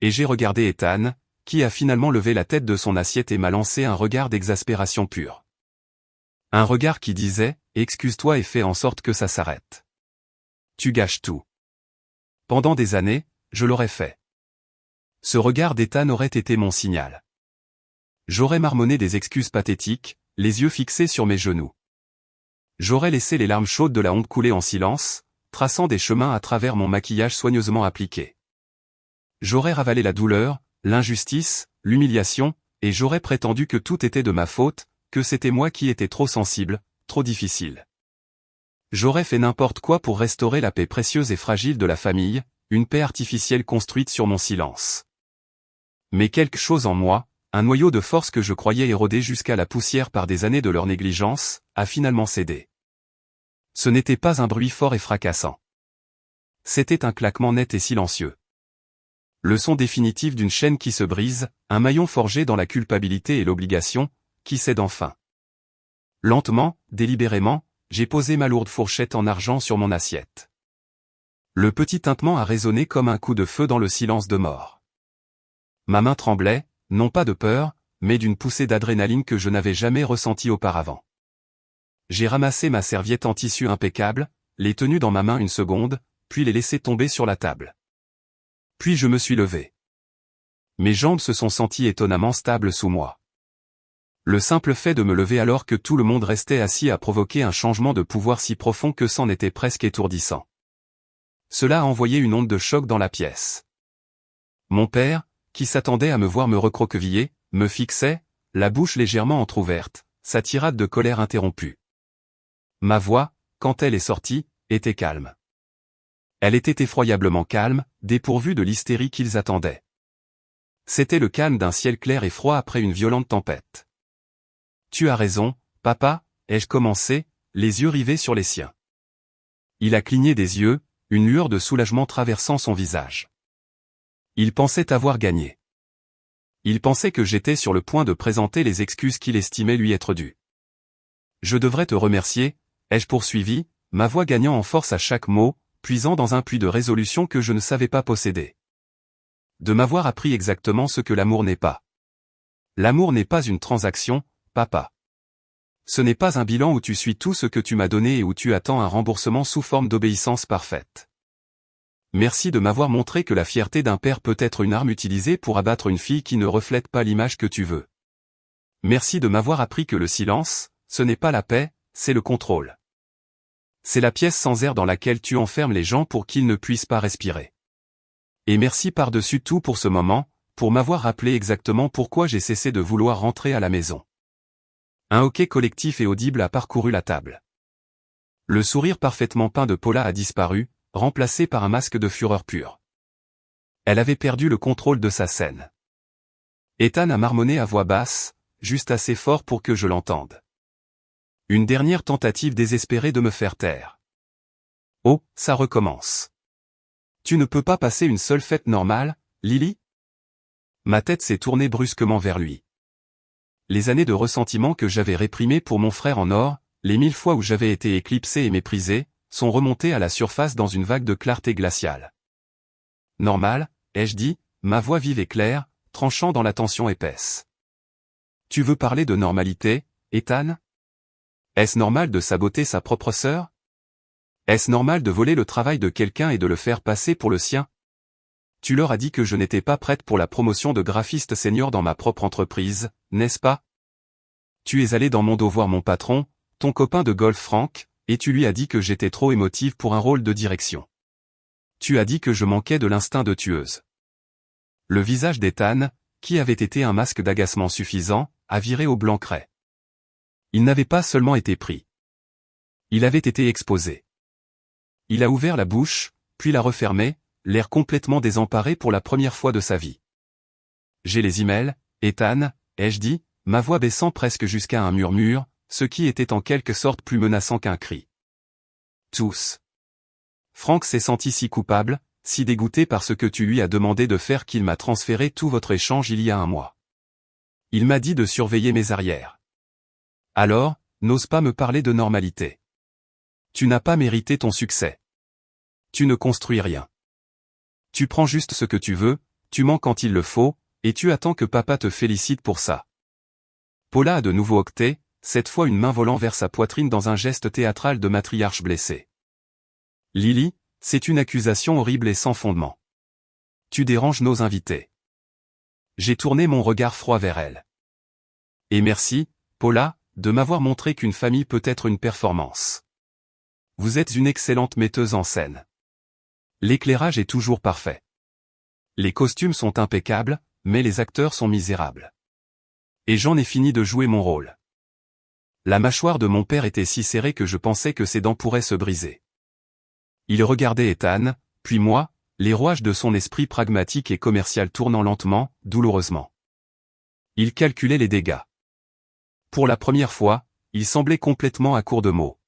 Et j'ai regardé Ethan, qui a finalement levé la tête de son assiette et m'a lancé un regard d'exaspération pure. Un regard qui disait « Excuse-toi et fais en sorte que ça s'arrête. Tu gâches tout. » Pendant des années, je l'aurais fait. Ce regard d'Ethan aurait été mon signal. J'aurais marmonné des excuses pathétiques, les yeux fixés sur mes genoux. J'aurais laissé les larmes chaudes de la honte couler en silence, traçant des chemins à travers mon maquillage soigneusement appliqué. J'aurais ravalé la douleur, l'injustice, l'humiliation, et j'aurais prétendu que tout était de ma faute, que c'était moi qui étais trop sensible, trop difficile. J'aurais fait n'importe quoi pour restaurer la paix précieuse et fragile de la famille, une paix artificielle construite sur mon silence. Mais quelque chose en moi, un noyau de force que je croyais érodé jusqu'à la poussière par des années de leur négligence, a finalement cédé. Ce n'était pas un bruit fort et fracassant. C'était un claquement net et silencieux. Le son définitif d'une chaîne qui se brise, un maillon forgé dans la culpabilité et l'obligation, qui cède enfin. Lentement, délibérément, j'ai posé ma lourde fourchette en argent sur mon assiette. Le petit tintement a résonné comme un coup de feu dans le silence de mort. Ma main tremblait, non pas de peur, mais d'une poussée d'adrénaline que je n'avais jamais ressentie auparavant. J'ai ramassé ma serviette en tissu impeccable, l'ai tenue dans ma main une seconde, puis l'ai laissée tomber sur la table. Puis je me suis levé. Mes jambes se sont senties étonnamment stables sous moi. Le simple fait de me lever alors que tout le monde restait assis a provoqué un changement de pouvoir si profond que c'en était presque étourdissant. Cela a envoyé une onde de choc dans la pièce. Mon père, qui s'attendait à me voir me recroqueviller, me fixait, la bouche légèrement entr'ouverte, sa tirade de colère interrompue. Ma voix, quand elle est sortie, était calme. Elle était effroyablement calme, dépourvue de l'hystérie qu'ils attendaient. C'était le calme d'un ciel clair et froid après une violente tempête. Tu as raison, papa, ai-je commencé, les yeux rivés sur les siens. Il a cligné des yeux, une lueur de soulagement traversant son visage. Il pensait avoir gagné. Il pensait que j'étais sur le point de présenter les excuses qu'il estimait lui être dues. Je devrais te remercier, ai-je poursuivi, ma voix gagnant en force à chaque mot, puisant dans un puits de résolution que je ne savais pas posséder. De m'avoir appris exactement ce que l'amour n'est pas. L'amour n'est pas une transaction, papa. Ce n'est pas un bilan où tu suis tout ce que tu m'as donné et où tu attends un remboursement sous forme d'obéissance parfaite. Merci de m'avoir montré que la fierté d'un père peut être une arme utilisée pour abattre une fille qui ne reflète pas l'image que tu veux. Merci de m'avoir appris que le silence, ce n'est pas la paix, c'est le contrôle. C'est la pièce sans air dans laquelle tu enfermes les gens pour qu'ils ne puissent pas respirer. Et merci par-dessus tout pour ce moment, pour m'avoir rappelé exactement pourquoi j'ai cessé de vouloir rentrer à la maison. Un hoquet collectif et audible a parcouru la table. Le sourire parfaitement peint de Paula a disparu, remplacé par un masque de fureur pure. Elle avait perdu le contrôle de sa scène. Ethan a marmonné à voix basse, juste assez fort pour que je l'entende. Une dernière tentative désespérée de me faire taire. Oh, ça recommence. Tu ne peux pas passer une seule fête normale, Lily? Ma tête s'est tournée brusquement vers lui. Les années de ressentiment que j'avais réprimées pour mon frère en or, les 1000 fois où j'avais été éclipsé et méprisé, sont remontés à la surface dans une vague de clarté glaciale. Normal, ai-je dit, ma voix vive et claire, tranchant dans la tension épaisse. Tu veux parler de normalité, Ethan? Est-ce normal de saboter sa propre sœur? Est-ce normal de voler le travail de quelqu'un et de le faire passer pour le sien? Tu leur as dit que je n'étais pas prête pour la promotion de graphiste senior dans ma propre entreprise, n'est-ce pas? Tu es allé dans mon dos voir mon patron, ton copain de golf Frank, et tu lui as dit que j'étais trop émotive pour un rôle de direction. Tu as dit que je manquais de l'instinct de tueuse. Le visage d'Ethan, qui avait été un masque d'agacement suffisant, a viré au blanc craie. Il n'avait pas seulement été pris. Il avait été exposé. Il a ouvert la bouche, puis l'a refermée, l'air complètement désemparé pour la première fois de sa vie. J'ai les emails, Ethan, ai-je dit, ma voix baissant presque jusqu'à un murmure, ce qui était en quelque sorte plus menaçant qu'un cri. Tous. Frank s'est senti si coupable, si dégoûté par ce que tu lui as demandé de faire qu'il m'a transféré tout votre échange il y a un mois. Il m'a dit de surveiller mes arrières. Alors, n'ose pas me parler de normalité. Tu n'as pas mérité ton succès. Tu ne construis rien. Tu prends juste ce que tu veux, tu mens quand il le faut, et tu attends que papa te félicite pour ça. Paula a de nouveau octé, cette fois une main volant vers sa poitrine dans un geste théâtral de matriarche blessée. Lily, c'est une accusation horrible et sans fondement. Tu déranges nos invités. J'ai tourné mon regard froid vers elle. Et merci, Paula, de m'avoir montré qu'une famille peut être une performance. Vous êtes une excellente metteuse en scène. L'éclairage est toujours parfait. Les costumes sont impeccables, mais les acteurs sont misérables. Et j'en ai fini de jouer mon rôle. La mâchoire de mon père était si serrée que je pensais que ses dents pourraient se briser. Il regardait Ethan, puis moi, les rouages de son esprit pragmatique et commercial tournant lentement, douloureusement. Il calculait les dégâts. Pour la première fois, il semblait complètement à court de mots.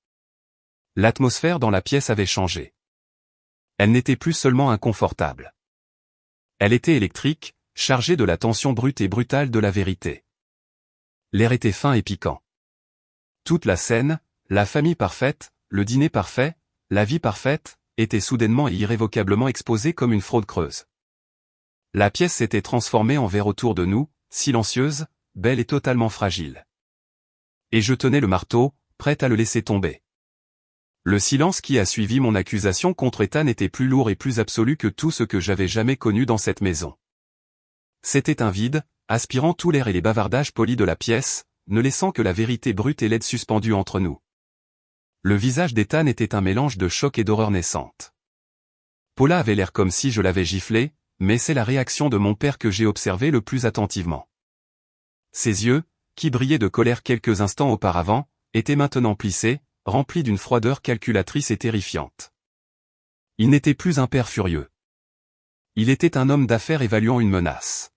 L'atmosphère dans la pièce avait changé. Elle n'était plus seulement inconfortable. Elle était électrique, chargée de la tension brute et brutale de la vérité. L'air était fin et piquant. Toute la scène, la famille parfaite, le dîner parfait, la vie parfaite, était soudainement et irrévocablement exposée comme une fraude creuse. La pièce s'était transformée en verre autour de nous, silencieuse, belle et totalement fragile. Et je tenais le marteau, prête à le laisser tomber. Le silence qui a suivi mon accusation contre Ethan était plus lourd et plus absolu que tout ce que j'avais jamais connu dans cette maison. C'était un vide, aspirant tout l'air et les bavardages polis de la pièce, ne laissant que la vérité brute et laide suspendue entre nous. Le visage d'Ethan était un mélange de choc et d'horreur naissante. Paula avait l'air comme si je l'avais giflé, mais c'est la réaction de mon père que j'ai observée le plus attentivement. Ses yeux, qui brillaient de colère quelques instants auparavant, étaient maintenant plissés, remplis d'une froideur calculatrice et terrifiante. Il n'était plus un père furieux. Il était un homme d'affaires évaluant une menace.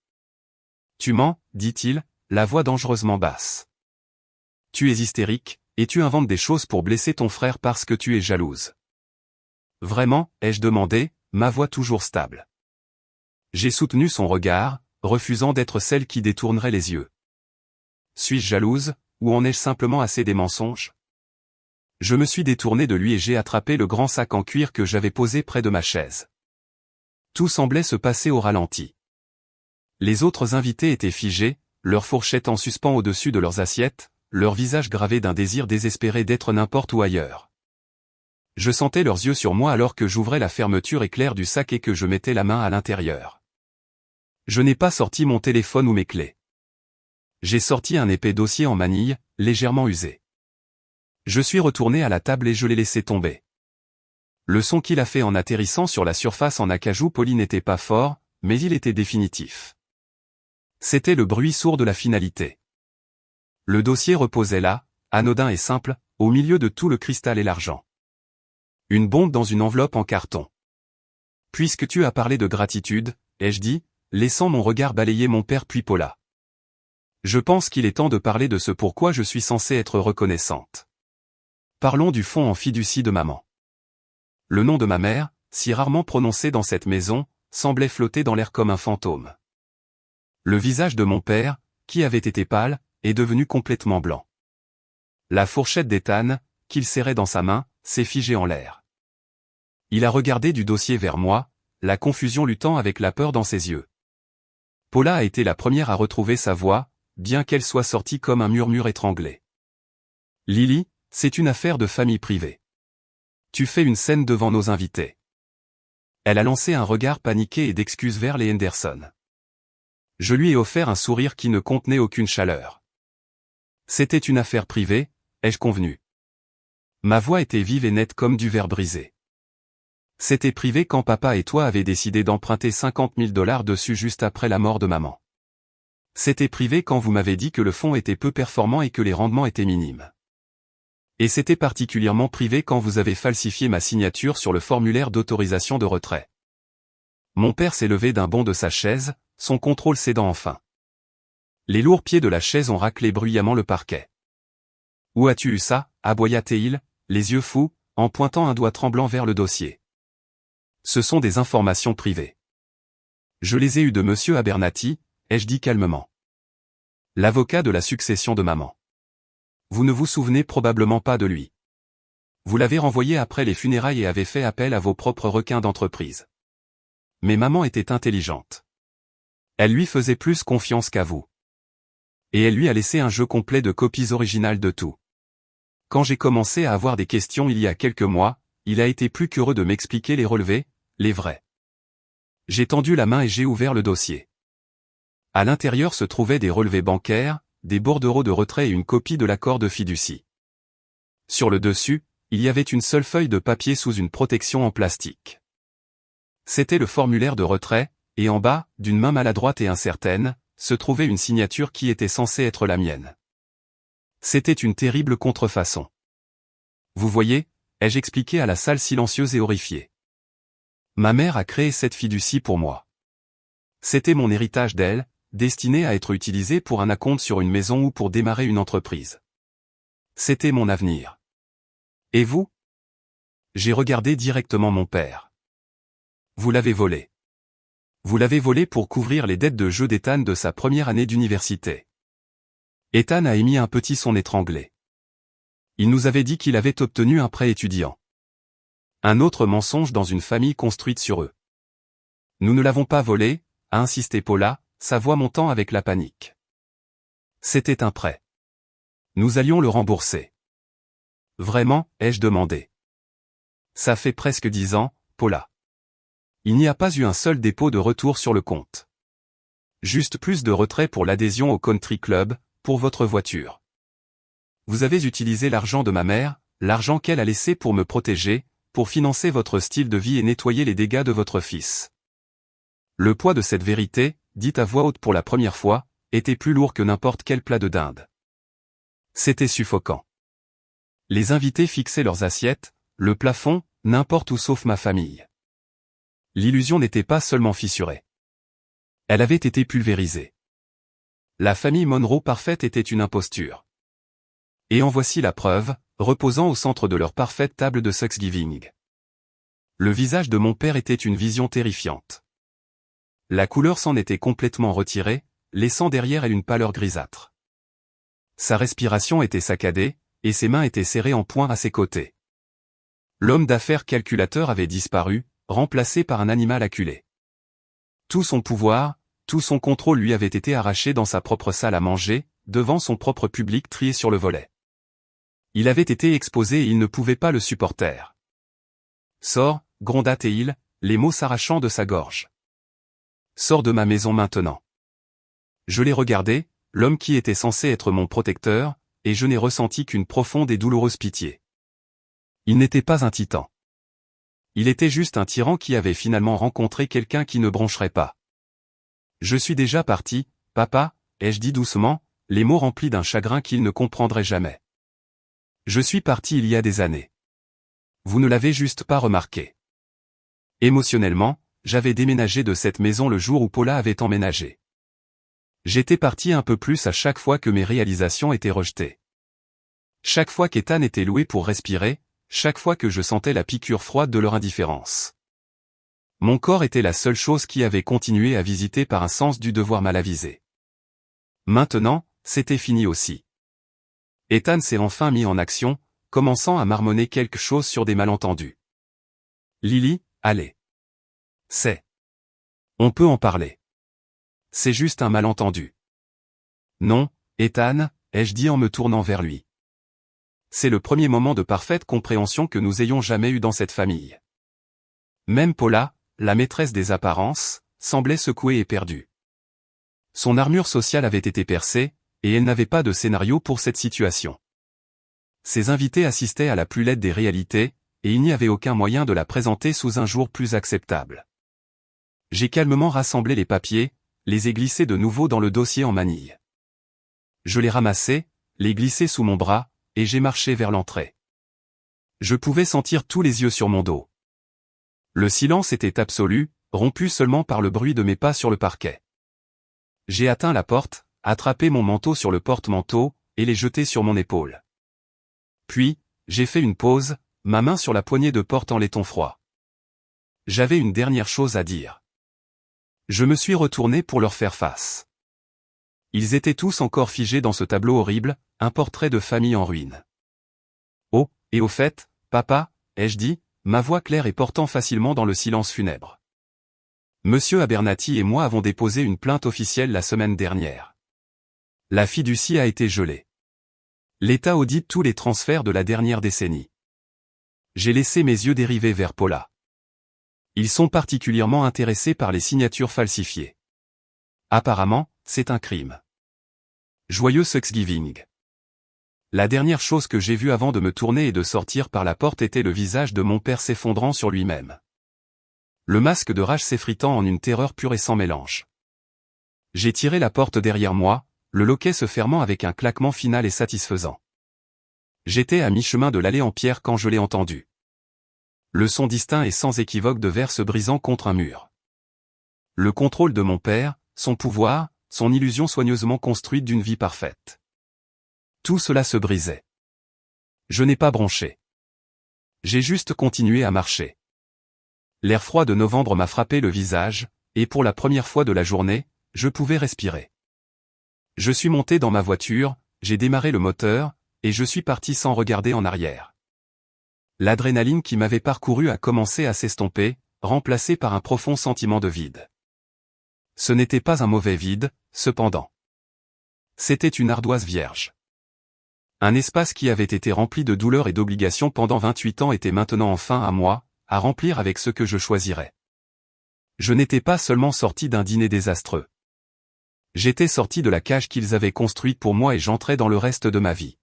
« Tu mens, dit-il, la voix dangereusement basse. Tu es hystérique, et tu inventes des choses pour blesser ton frère parce que tu es jalouse. » Vraiment, ai-je demandé, ma voix toujours stable. J'ai soutenu son regard, refusant d'être celle qui détournerait les yeux. Suis-je jalouse, ou en ai-je simplement assez des mensonges? Je me suis détourné de lui et j'ai attrapé le grand sac en cuir que j'avais posé près de ma chaise. Tout semblait se passer au ralenti. Les autres invités étaient figés, leurs fourchettes en suspens au-dessus de leurs assiettes, leurs visages gravés d'un désir désespéré d'être n'importe où ailleurs. Je sentais leurs yeux sur moi alors que j'ouvrais la fermeture éclair du sac et que je mettais la main à l'intérieur. Je n'ai pas sorti mon téléphone ou mes clés. J'ai sorti un épais dossier en manille, légèrement usé. Je suis retourné à la table et je l'ai laissé tomber. Le son qu'il a fait en atterrissant sur la surface en acajou poli n'était pas fort, mais il était définitif. C'était le bruit sourd de la finalité. Le dossier reposait là, anodin et simple, au milieu de tout le cristal et l'argent. Une bombe dans une enveloppe en carton. Puisque tu as parlé de gratitude, ai-je dit, laissant mon regard balayer mon père puis Paula. Je pense qu'il est temps de parler de ce pourquoi je suis censée être reconnaissante. Parlons du fonds en fiducie de maman. Le nom de ma mère, si rarement prononcé dans cette maison, semblait flotter dans l'air comme un fantôme. Le visage de mon père, qui avait été pâle, est devenu complètement blanc. La fourchette d'Ethan, qu'il serrait dans sa main, s'est figé en l'air. Il a regardé du dossier vers moi, la confusion luttant avec la peur dans ses yeux. Paula a été la première à retrouver sa voix, bien qu'elle soit sortie comme un murmure étranglé. Lily, c'est une affaire de famille privée. Tu fais une scène devant nos invités. Elle a lancé un regard paniqué et d'excuses vers les Henderson. Je lui ai offert un sourire qui ne contenait aucune chaleur. C'était une affaire privée, ai-je convenu. Ma voix était vive et nette comme du verre brisé. C'était privé quand papa et toi avez décidé d'emprunter 50 000 $ dessus juste après la mort de maman. C'était privé quand vous m'avez dit que le fonds était peu performant et que les rendements étaient minimes. Et c'était particulièrement privé quand vous avez falsifié ma signature sur le formulaire d'autorisation de retrait. Mon père s'est levé d'un bond de sa chaise, son contrôle cédant enfin. Les lourds pieds de la chaise ont raclé bruyamment le parquet. « Où as-tu eu ça » aboya-t-il, les yeux fous, en pointant un doigt tremblant vers le dossier. « Ce sont des informations privées. Je les ai eues de monsieur Abernathy, ai-je dit calmement. L'avocat de la succession de maman. Vous ne vous souvenez probablement pas de lui. Vous l'avez renvoyé après les funérailles et avez fait appel à vos propres requins d'entreprise. Mais maman était intelligente. Elle lui faisait plus confiance qu'à vous. Et elle lui a laissé un jeu complet de copies originales de tout. Quand j'ai commencé à avoir des questions il y a quelques mois, il a été plus qu'heureux de m'expliquer les relevés, les vrais. J'ai tendu la main et j'ai ouvert le dossier. À l'intérieur se trouvaient des relevés bancaires, des bordereaux de retrait et une copie de l'accord de fiducie. Sur le dessus, il y avait une seule feuille de papier sous une protection en plastique. C'était le formulaire de retrait, et en bas, d'une main maladroite et incertaine, se trouvait une signature qui était censée être la mienne. C'était une terrible contrefaçon. Vous voyez, ai-je expliqué à la salle silencieuse et horrifiée. Ma mère a créé cette fiducie pour moi. C'était mon héritage d'elle, destiné à être utilisé pour un acompte sur une maison ou pour démarrer une entreprise. C'était mon avenir. Et vous ? J'ai regardé directement mon père. Vous l'avez volé. Vous l'avez volé pour couvrir les dettes de jeu d'Ethan de sa première année d'université. Ethan a émis un petit son étranglé. Il nous avait dit qu'il avait obtenu un prêt étudiant. Un autre mensonge dans une famille construite sur eux. Nous ne l'avons pas volé, a insisté Paula, sa voix montant avec la panique. C'était un prêt. Nous allions le rembourser. Vraiment, ai-je demandé. Ça fait presque 10 ans, Paula. Il n'y a pas eu un seul dépôt de retour sur le compte. Juste plus de retrait pour l'adhésion au country club, pour votre voiture. Vous avez utilisé l'argent de ma mère, l'argent qu'elle a laissé pour me protéger, pour financer votre style de vie et nettoyer les dégâts de votre fils. Le poids de cette vérité, dite à voix haute pour la première fois, était plus lourd que n'importe quel plat de dinde. C'était suffocant. Les invités fixaient leurs assiettes, le plafond, n'importe où sauf ma famille. L'illusion n'était pas seulement fissurée. Elle avait été pulvérisée. La famille Monroe parfaite était une imposture. Et en voici la preuve, reposant au centre de leur parfaite table de Thanksgiving. Le visage de mon père était une vision terrifiante. La couleur s'en était complètement retirée, laissant derrière elle une pâleur grisâtre. Sa respiration était saccadée, et ses mains étaient serrées en poing à ses côtés. L'homme d'affaires calculateur avait disparu, remplacé par un animal acculé. Tout son pouvoir, tout son contrôle lui avait été arraché dans sa propre salle à manger, devant son propre public trié sur le volet. Il avait été exposé et il ne pouvait pas le supporter. Sors, gronda-t-il, les mots s'arrachant de sa gorge. Sors de ma maison maintenant. Je l'ai regardé, l'homme qui était censé être mon protecteur, et je n'ai ressenti qu'une profonde et douloureuse pitié. Il n'était pas un titan. Il était juste un tyran qui avait finalement rencontré quelqu'un qui ne broncherait pas. Je suis déjà parti, papa, ai-je dit doucement, les mots remplis d'un chagrin qu'il ne comprendrait jamais. Je suis parti il y a des années. Vous ne l'avez juste pas remarqué. Émotionnellement, j'avais déménagé de cette maison le jour où Paula avait emménagé. J'étais parti un peu plus à chaque fois que mes réalisations étaient rejetées. Chaque fois qu'Ethan était loué pour respirer, chaque fois que je sentais la piqûre froide de leur indifférence. Mon corps était la seule chose qui avait continué à visiter par un sens du devoir mal avisé. Maintenant, c'était fini aussi. Ethan s'est enfin mis en action, commençant à marmonner quelque chose sur des malentendus. Lily, allez. On peut en parler. C'est juste un malentendu. Non, Ethan, ai-je dit en me tournant vers lui. C'est le premier moment de parfaite compréhension que nous ayons jamais eu dans cette famille. Même Paula, la maîtresse des apparences, semblait secouée et perdue. Son armure sociale avait été percée, et elle n'avait pas de scénario pour cette situation. Ses invités assistaient à la plus laide des réalités, et il n'y avait aucun moyen de la présenter sous un jour plus acceptable. J'ai calmement rassemblé les papiers, les ai glissés de nouveau dans le dossier en manille. Je les ramassai, les glissai sous mon bras, et j'ai marché vers l'entrée. Je pouvais sentir tous les yeux sur mon dos. Le silence était absolu, rompu seulement par le bruit de mes pas sur le parquet. J'ai atteint la porte, attrapé mon manteau sur le porte-manteau, et l'ai jeté sur mon épaule. Puis, j'ai fait une pause, ma main sur la poignée de porte en laiton froid. J'avais une dernière chose à dire. Je me suis retourné pour leur faire face. Ils étaient tous encore figés dans ce tableau horrible, un portrait de famille en ruine. Oh, et au fait, papa, ai-je dit, ma voix claire et portant facilement dans le silence funèbre. Monsieur Abernathy et moi avons déposé une plainte officielle la semaine dernière. La fiducie a été gelée. L'État audite tous les transferts de la dernière décennie. J'ai laissé mes yeux dériver vers Paula. Ils sont particulièrement intéressés par les signatures falsifiées. Apparemment, c'est un crime. Joyeux Thanksgiving. La dernière chose que j'ai vue avant de me tourner et de sortir par la porte était le visage de mon père s'effondrant sur lui-même. Le masque de rage s'effritant en une terreur pure et sans mélange. J'ai tiré la porte derrière moi, le loquet se fermant avec un claquement final et satisfaisant. J'étais à mi-chemin de l'allée en pierre quand je l'ai entendu. Le son distinct et sans équivoque de verre se brisant contre un mur. Le contrôle de mon père, son pouvoir, son illusion soigneusement construite d'une vie parfaite. Tout cela se brisait. Je n'ai pas bronché. J'ai juste continué à marcher. L'air froid de novembre m'a frappé le visage, et pour la première fois de la journée, je pouvais respirer. Je suis monté dans ma voiture, j'ai démarré le moteur, et je suis parti sans regarder en arrière. L'adrénaline qui m'avait parcouru a commencé à s'estomper, remplacée par un profond sentiment de vide. Ce n'était pas un mauvais vide, cependant. C'était une ardoise vierge. Un espace qui avait été rempli de douleur et d'obligations pendant 28 ans était maintenant enfin à moi, à remplir avec ce que je choisirais. Je n'étais pas seulement sorti d'un dîner désastreux. J'étais sorti de la cage qu'ils avaient construite pour moi et j'entrais dans le reste de ma vie.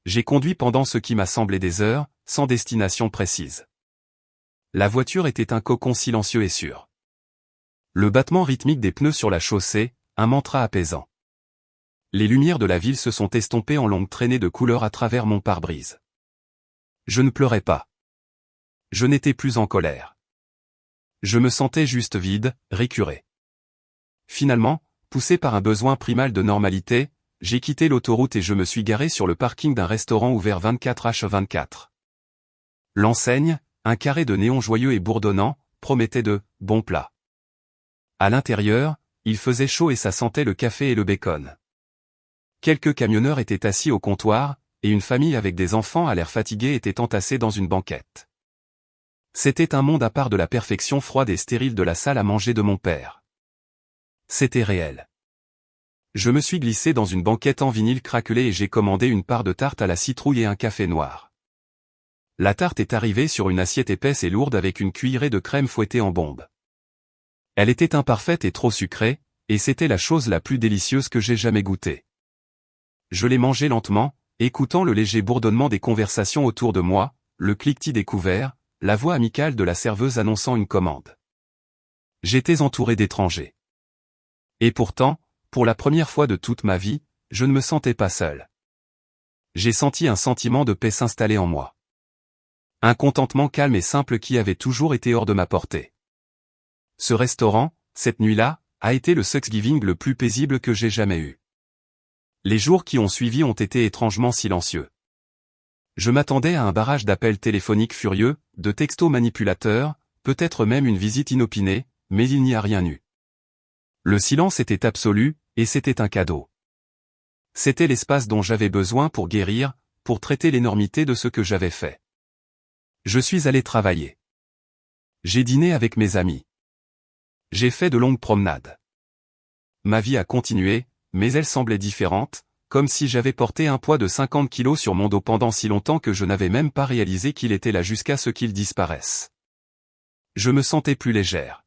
J'ai conduit pendant ce qui m'a semblé des heures, sans destination précise. La voiture était un cocon silencieux et sûr. Le battement rythmique des pneus sur la chaussée, un mantra apaisant. Les lumières de la ville se sont estompées en longues traînées de couleurs à travers mon pare-brise. Je ne pleurais pas. Je n'étais plus en colère. Je me sentais juste vide, récuré. Finalement, poussé par un besoin primal de normalité, j'ai quitté l'autoroute et je me suis garé sur le parking d'un restaurant ouvert 24h24. L'enseigne, un carré de néon joyeux et bourdonnant, promettait de bons plats. À l'intérieur, il faisait chaud et ça sentait le café et le bacon. Quelques camionneurs étaient assis au comptoir, et une famille avec des enfants à l'air fatigué était entassée dans une banquette. C'était un monde à part de la perfection froide et stérile de la salle à manger de mon père. C'était réel. Je me suis glissé dans une banquette en vinyle craquelé et j'ai commandé une part de tarte à la citrouille et un café noir. La tarte est arrivée sur une assiette épaisse et lourde avec une cuillerée de crème fouettée en bombe. Elle était imparfaite et trop sucrée, et c'était la chose la plus délicieuse que j'ai jamais goûtée. Je l'ai mangée lentement, écoutant le léger bourdonnement des conversations autour de moi, le cliquetis des couverts, la voix amicale de la serveuse annonçant une commande. J'étais entouré d'étrangers. Et pourtant, pour la première fois de toute ma vie, je ne me sentais pas seul. J'ai senti un sentiment de paix s'installer en moi. Un contentement calme et simple qui avait toujours été hors de ma portée. Ce restaurant, cette nuit-là, a été le Thanksgiving le plus paisible que j'ai jamais eu. Les jours qui ont suivi ont été étrangement silencieux. Je m'attendais à un barrage d'appels téléphoniques furieux, de textos manipulateurs, peut-être même une visite inopinée, mais il n'y a rien eu. Le silence était absolu, et c'était un cadeau. C'était l'espace dont j'avais besoin pour guérir, pour traiter l'énormité de ce que j'avais fait. Je suis allé travailler. J'ai dîné avec mes amis. J'ai fait de longues promenades. Ma vie a continué, mais elle semblait différente, comme si j'avais porté un poids de 50 kilos sur mon dos pendant si longtemps que je n'avais même pas réalisé qu'il était là jusqu'à ce qu'il disparaisse. Je me sentais plus légère.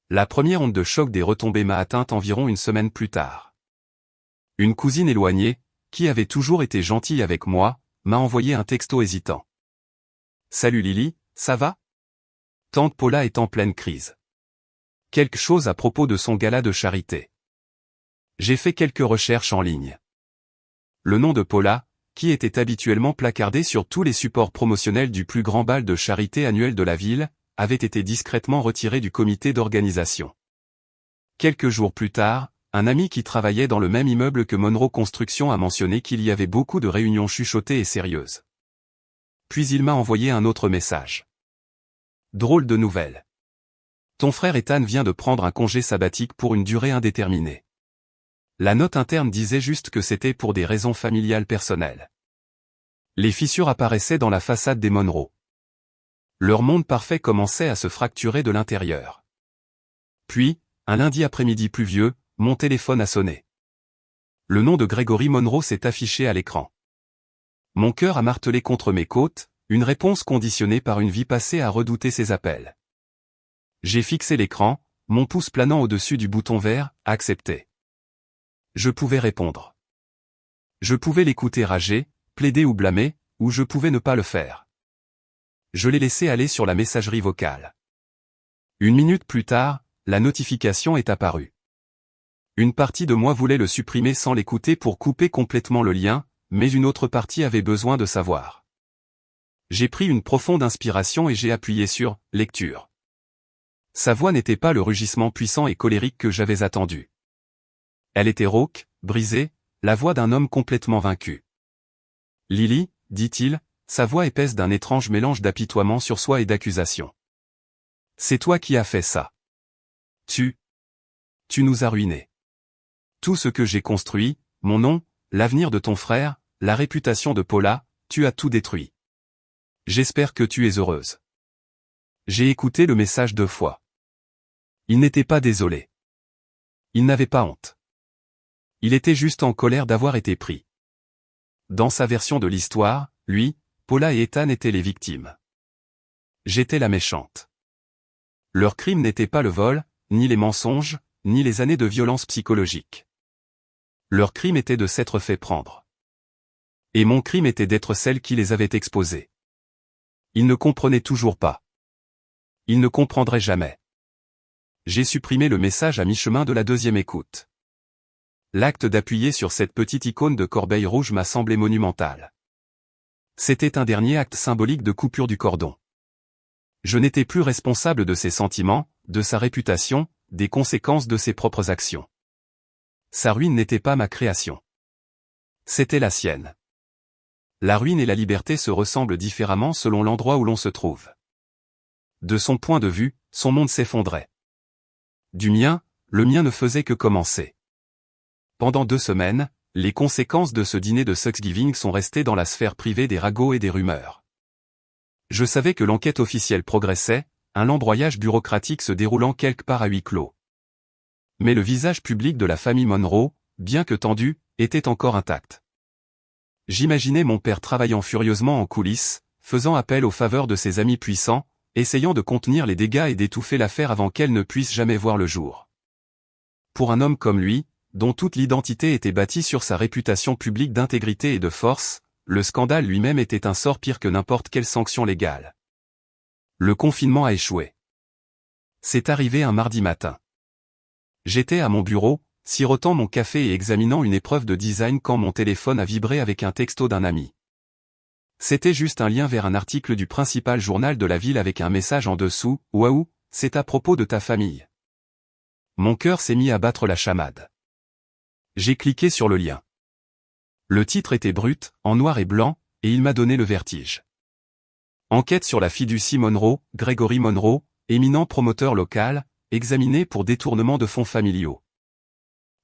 La première onde de choc des retombées m'a atteinte environ une semaine plus tard. Une cousine éloignée, qui avait toujours été gentille avec moi, m'a envoyé un texto hésitant. « Salut Lily, ça va ? Tante Paula est en pleine crise. Quelque chose à propos de son gala de charité. » J'ai fait quelques recherches en ligne. Le nom de Paula, qui était habituellement placardé sur tous les supports promotionnels du plus grand bal de charité annuel de la ville, avait été discrètement retiré du comité d'organisation. Quelques jours plus tard, un ami qui travaillait dans le même immeuble que Monroe Construction a mentionné qu'il y avait beaucoup de réunions chuchotées et sérieuses. Puis il m'a envoyé un autre message. Drôle de nouvelle. Ton frère Ethan vient de prendre un congé sabbatique pour une durée indéterminée. La note interne disait juste que c'était pour des raisons familiales personnelles. Les fissures apparaissaient dans la façade des Monroe. Leur monde parfait commençait à se fracturer de l'intérieur. Puis, un lundi après-midi pluvieux, mon téléphone a sonné. Le nom de Gregory Monroe s'est affiché à l'écran. Mon cœur a martelé contre mes côtes, une réponse conditionnée par une vie passée à redouter ses appels. J'ai fixé l'écran, mon pouce planant au-dessus du bouton vert « Accepter ». Je pouvais répondre. Je pouvais l'écouter rager, plaider ou blâmer, ou je pouvais ne pas le faire. Je l'ai laissé aller sur la messagerie vocale. Une minute plus tard, la notification est apparue. Une partie de moi voulait le supprimer sans l'écouter pour couper complètement le lien, mais une autre partie avait besoin de savoir. J'ai pris une profonde inspiration et j'ai appuyé sur « Lecture ». Sa voix n'était pas le rugissement puissant et colérique que j'avais attendu. Elle était rauque, brisée, la voix d'un homme complètement vaincu. « Lily », dit-il, sa voix épaisse d'un étrange mélange d'apitoiement sur soi et d'accusation. « C'est toi qui as fait ça. Tu nous as ruinés. Tout ce que j'ai construit, mon nom, l'avenir de ton frère, la réputation de Paula, tu as tout détruit. J'espère que tu es heureuse. » J'ai écouté le message 2 fois. Il n'était pas désolé. Il n'avait pas honte. Il était juste en colère d'avoir été pris. Dans sa version de l'histoire, lui, Paula et Ethan étaient les victimes. J'étais la méchante. Leur crime n'était pas le vol, ni les mensonges, ni les années de violence psychologique. Leur crime était de s'être fait prendre. Et mon crime était d'être celle qui les avait exposés. Ils ne comprenaient toujours pas. Ils ne comprendraient jamais. J'ai supprimé le message à mi-chemin de la deuxième écoute. L'acte d'appuyer sur cette petite icône de corbeille rouge m'a semblé monumental. C'était un dernier acte symbolique de coupure du cordon. Je n'étais plus responsable de ses sentiments, de sa réputation, des conséquences de ses propres actions. Sa ruine n'était pas ma création. C'était la sienne. La ruine et la liberté se ressemblent différemment selon l'endroit où l'on se trouve. De son point de vue, son monde s'effondrait. Du mien, le mien ne faisait que commencer. Pendant 2 semaines, les conséquences de ce dîner de Thanksgiving sont restées dans la sphère privée des ragots et des rumeurs. Je savais que l'enquête officielle progressait, un lambroyage bureaucratique se déroulant quelque part à huis clos. Mais le visage public de la famille Monroe, bien que tendu, était encore intact. J'imaginais mon père travaillant furieusement en coulisses, faisant appel aux faveurs de ses amis puissants, essayant de contenir les dégâts et d'étouffer l'affaire avant qu'elle ne puisse jamais voir le jour. Pour un homme comme lui, dont toute l'identité était bâtie sur sa réputation publique d'intégrité et de force, le scandale lui-même était un sort pire que n'importe quelle sanction légale. Le confinement a échoué. C'est arrivé un mardi matin. J'étais à mon bureau, sirotant mon café et examinant une épreuve de design quand mon téléphone a vibré avec un texto d'un ami. C'était juste un lien vers un article du principal journal de la ville avec un message en dessous, « Waouh, c'est à propos de ta famille. » Mon cœur s'est mis à battre la chamade. J'ai cliqué sur le lien. Le titre était brut, en noir et blanc, et il m'a donné le vertige. Enquête sur la fiducie Monroe, Gregory Monroe, éminent promoteur local, examiné pour détournement de fonds familiaux.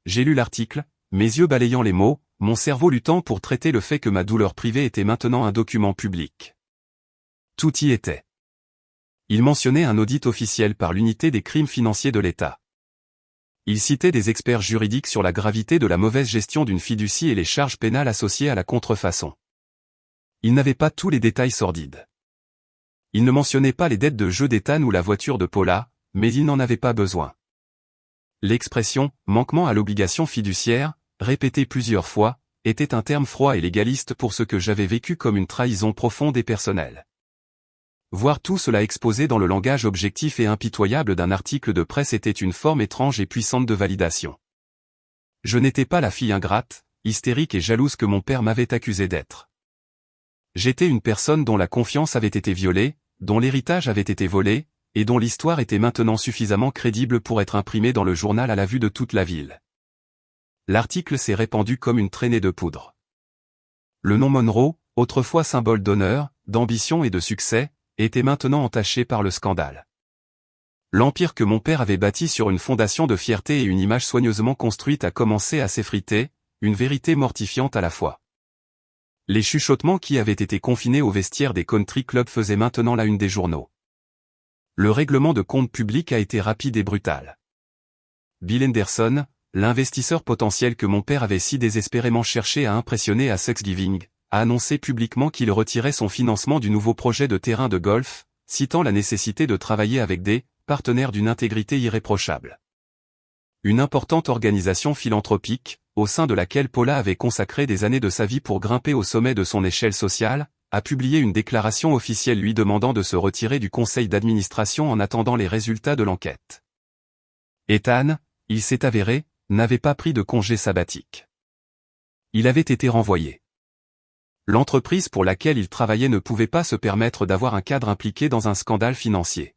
J'ai lu l'article, mes yeux balayant les mots, mon cerveau luttant pour traiter le fait que ma douleur privée était maintenant un document public. Tout y était. Il mentionnait un audit officiel par l'unité des crimes financiers de l'État. Il citait des experts juridiques sur la gravité de la mauvaise gestion d'une fiducie et les charges pénales associées à la contrefaçon. Il n'avait pas tous les détails sordides. Il ne mentionnait pas les dettes de jeu d'Ethan ou la voiture de Paula, mais il n'en avait pas besoin. L'expression « manquement à l'obligation fiduciaire », répétée plusieurs fois, était un terme froid et légaliste pour ce que j'avais vécu comme une trahison profonde et personnelle. Voir tout cela exposé dans le langage objectif et impitoyable d'un article de presse était une forme étrange et puissante de validation. Je n'étais pas la fille ingrate, hystérique et jalouse que mon père m'avait accusée d'être. J'étais une personne dont la confiance avait été violée, dont l'héritage avait été volé, et dont l'histoire était maintenant suffisamment crédible pour être imprimée dans le journal à la vue de toute la ville. L'article s'est répandu comme une traînée de poudre. Le nom Monroe, autrefois symbole d'honneur, d'ambition et de succès, était maintenant entaché par le scandale. L'empire que mon père avait bâti sur une fondation de fierté et une image soigneusement construite a commencé à s'effriter, une vérité mortifiante à la fois. Les chuchotements qui avaient été confinés au vestiaire des country clubs faisaient maintenant la une des journaux. Le règlement de compte public a été rapide et brutal. Bill Henderson, l'investisseur potentiel que mon père avait si désespérément cherché à impressionner à Thanksgiving, a annoncé publiquement qu'il retirait son financement du nouveau projet de terrain de golf, citant la nécessité de travailler avec des partenaires d'une intégrité irréprochable. Une importante organisation philanthropique, au sein de laquelle Paula avait consacré des années de sa vie pour grimper au sommet de son échelle sociale, a publié une déclaration officielle lui demandant de se retirer du conseil d'administration en attendant les résultats de l'enquête. Ethan, il s'est avéré, n'avait pas pris de congé sabbatique. Il avait été renvoyé. L'entreprise pour laquelle il travaillait ne pouvait pas se permettre d'avoir un cadre impliqué dans un scandale financier.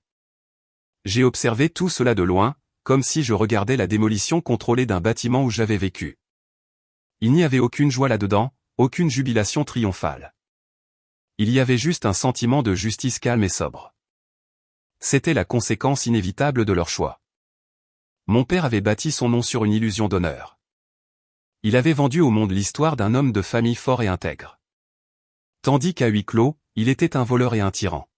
J'ai observé tout cela de loin, comme si je regardais la démolition contrôlée d'un bâtiment où j'avais vécu. Il n'y avait aucune joie là-dedans, aucune jubilation triomphale. Il y avait juste un sentiment de justice calme et sobre. C'était la conséquence inévitable de leur choix. Mon père avait bâti son nom sur une illusion d'honneur. Il avait vendu au monde l'histoire d'un homme de famille fort et intègre. Tandis qu'à huis clos, il était un voleur et un tyran.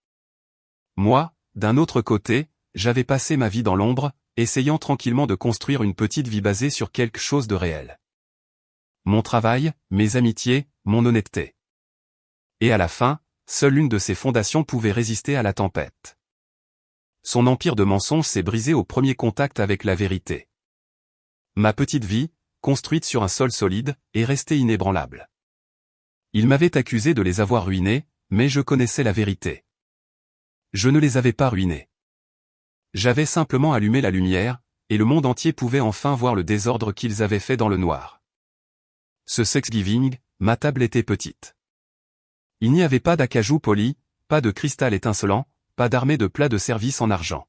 Moi, d'un autre côté, j'avais passé ma vie dans l'ombre, essayant tranquillement de construire une petite vie basée sur quelque chose de réel. Mon travail, mes amitiés, mon honnêteté. Et à la fin, seule l'une de ces fondations pouvait résister à la tempête. Son empire de mensonges s'est brisé au premier contact avec la vérité. Ma petite vie, construite sur un sol solide, est restée inébranlable. Il m'avait accusé de les avoir ruinés, mais je connaissais la vérité. Je ne les avais pas ruinés. J'avais simplement allumé la lumière, et le monde entier pouvait enfin voir le désordre qu'ils avaient fait dans le noir. Ce Thanksgiving, ma table était petite. Il n'y avait pas d'acajou poli, pas de cristal étincelant, pas d'armée de plats de service en argent.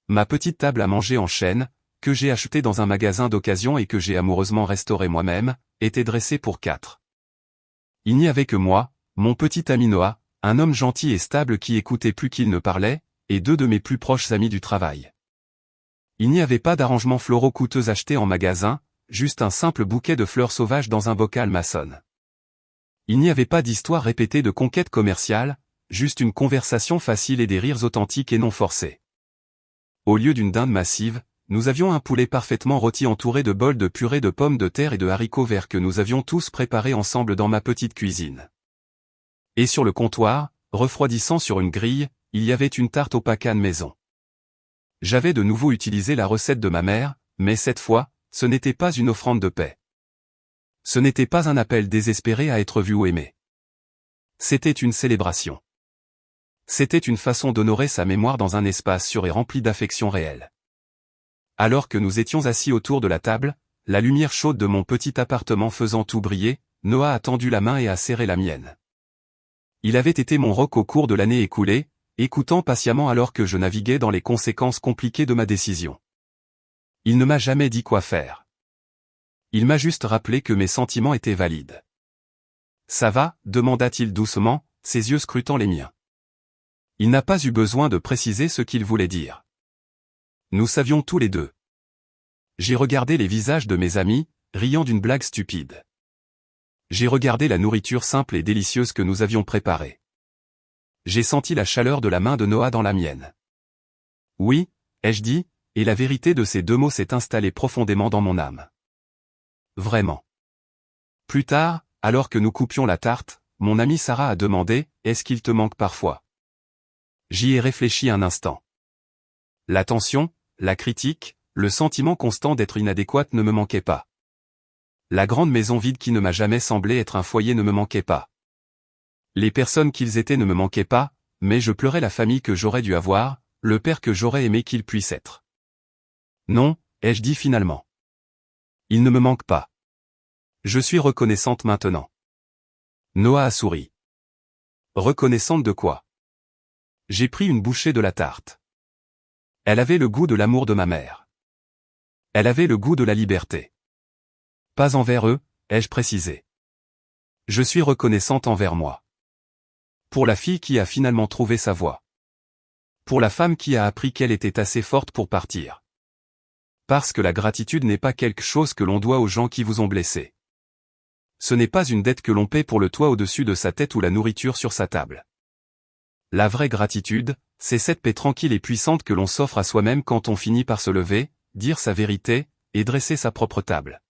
Ma petite table à manger en chêne, que j'ai achetée dans un magasin d'occasion et que j'ai amoureusement restaurée moi-même, était dressée pour 4. Il n'y avait que moi, mon petit ami Noah, un homme gentil et stable qui écoutait plus qu'il ne parlait, et 2 de mes plus proches amis du travail. Il n'y avait pas d'arrangements floraux coûteux achetés en magasin, juste un simple bouquet de fleurs sauvages dans un bocal maçonne. Il n'y avait pas d'histoire répétée de conquête commerciale, juste une conversation facile et des rires authentiques et non forcés. Au lieu d'une dinde massive, nous avions un poulet parfaitement rôti entouré de bols de purée de pommes de terre et de haricots verts que nous avions tous préparés ensemble dans ma petite cuisine. Et sur le comptoir, refroidissant sur une grille, il y avait une tarte au pacan maison. J'avais de nouveau utilisé la recette de ma mère, mais cette fois, ce n'était pas une offrande de paix. Ce n'était pas un appel désespéré à être vu ou aimé. C'était une célébration. C'était une façon d'honorer sa mémoire dans un espace sûr et rempli d'affection réelle. Alors que nous étions assis autour de la table, la lumière chaude de mon petit appartement faisant tout briller, Noah a tendu la main et a serré la mienne. Il avait été mon roc au cours de l'année écoulée, écoutant patiemment alors que je naviguais dans les conséquences compliquées de ma décision. Il ne m'a jamais dit quoi faire. Il m'a juste rappelé que mes sentiments étaient valides. « Ça va ?» demanda-t-il doucement, ses yeux scrutant les miens. Il n'a pas eu besoin de préciser ce qu'il voulait dire. Nous savions tous les deux. J'ai regardé les visages de mes amis, riant d'une blague stupide. J'ai regardé la nourriture simple et délicieuse que nous avions préparée. J'ai senti la chaleur de la main de Noah dans la mienne. Oui, ai-je dit, et la vérité de ces deux mots s'est installée profondément dans mon âme. Vraiment. Plus tard, alors que nous coupions la tarte, mon amie Sarah a demandé, « Est-ce qu'il te manque parfois ?» J'y ai réfléchi un instant. L'attention, la critique, le sentiment constant d'être inadéquate ne me manquaient pas. La grande maison vide qui ne m'a jamais semblé être un foyer ne me manquait pas. Les personnes qu'ils étaient ne me manquaient pas, mais je pleurais la famille que j'aurais dû avoir, le père que j'aurais aimé qu'il puisse être. Non, ai-je dit finalement. Il ne me manque pas. Je suis reconnaissante maintenant. Noah a souri. Reconnaissante de quoi? J'ai pris une bouchée de la tarte. Elle avait le goût de l'amour de ma mère. Elle avait le goût de la liberté. Pas envers eux, ai-je précisé. Je suis reconnaissante envers moi. Pour la fille qui a finalement trouvé sa voie. Pour la femme qui a appris qu'elle était assez forte pour partir. Parce que la gratitude n'est pas quelque chose que l'on doit aux gens qui vous ont blessé. Ce n'est pas une dette que l'on paie pour le toit au-dessus de sa tête ou la nourriture sur sa table. La vraie gratitude, c'est cette paix tranquille et puissante que l'on s'offre à soi-même quand on finit par se lever, dire sa vérité, et dresser sa propre table.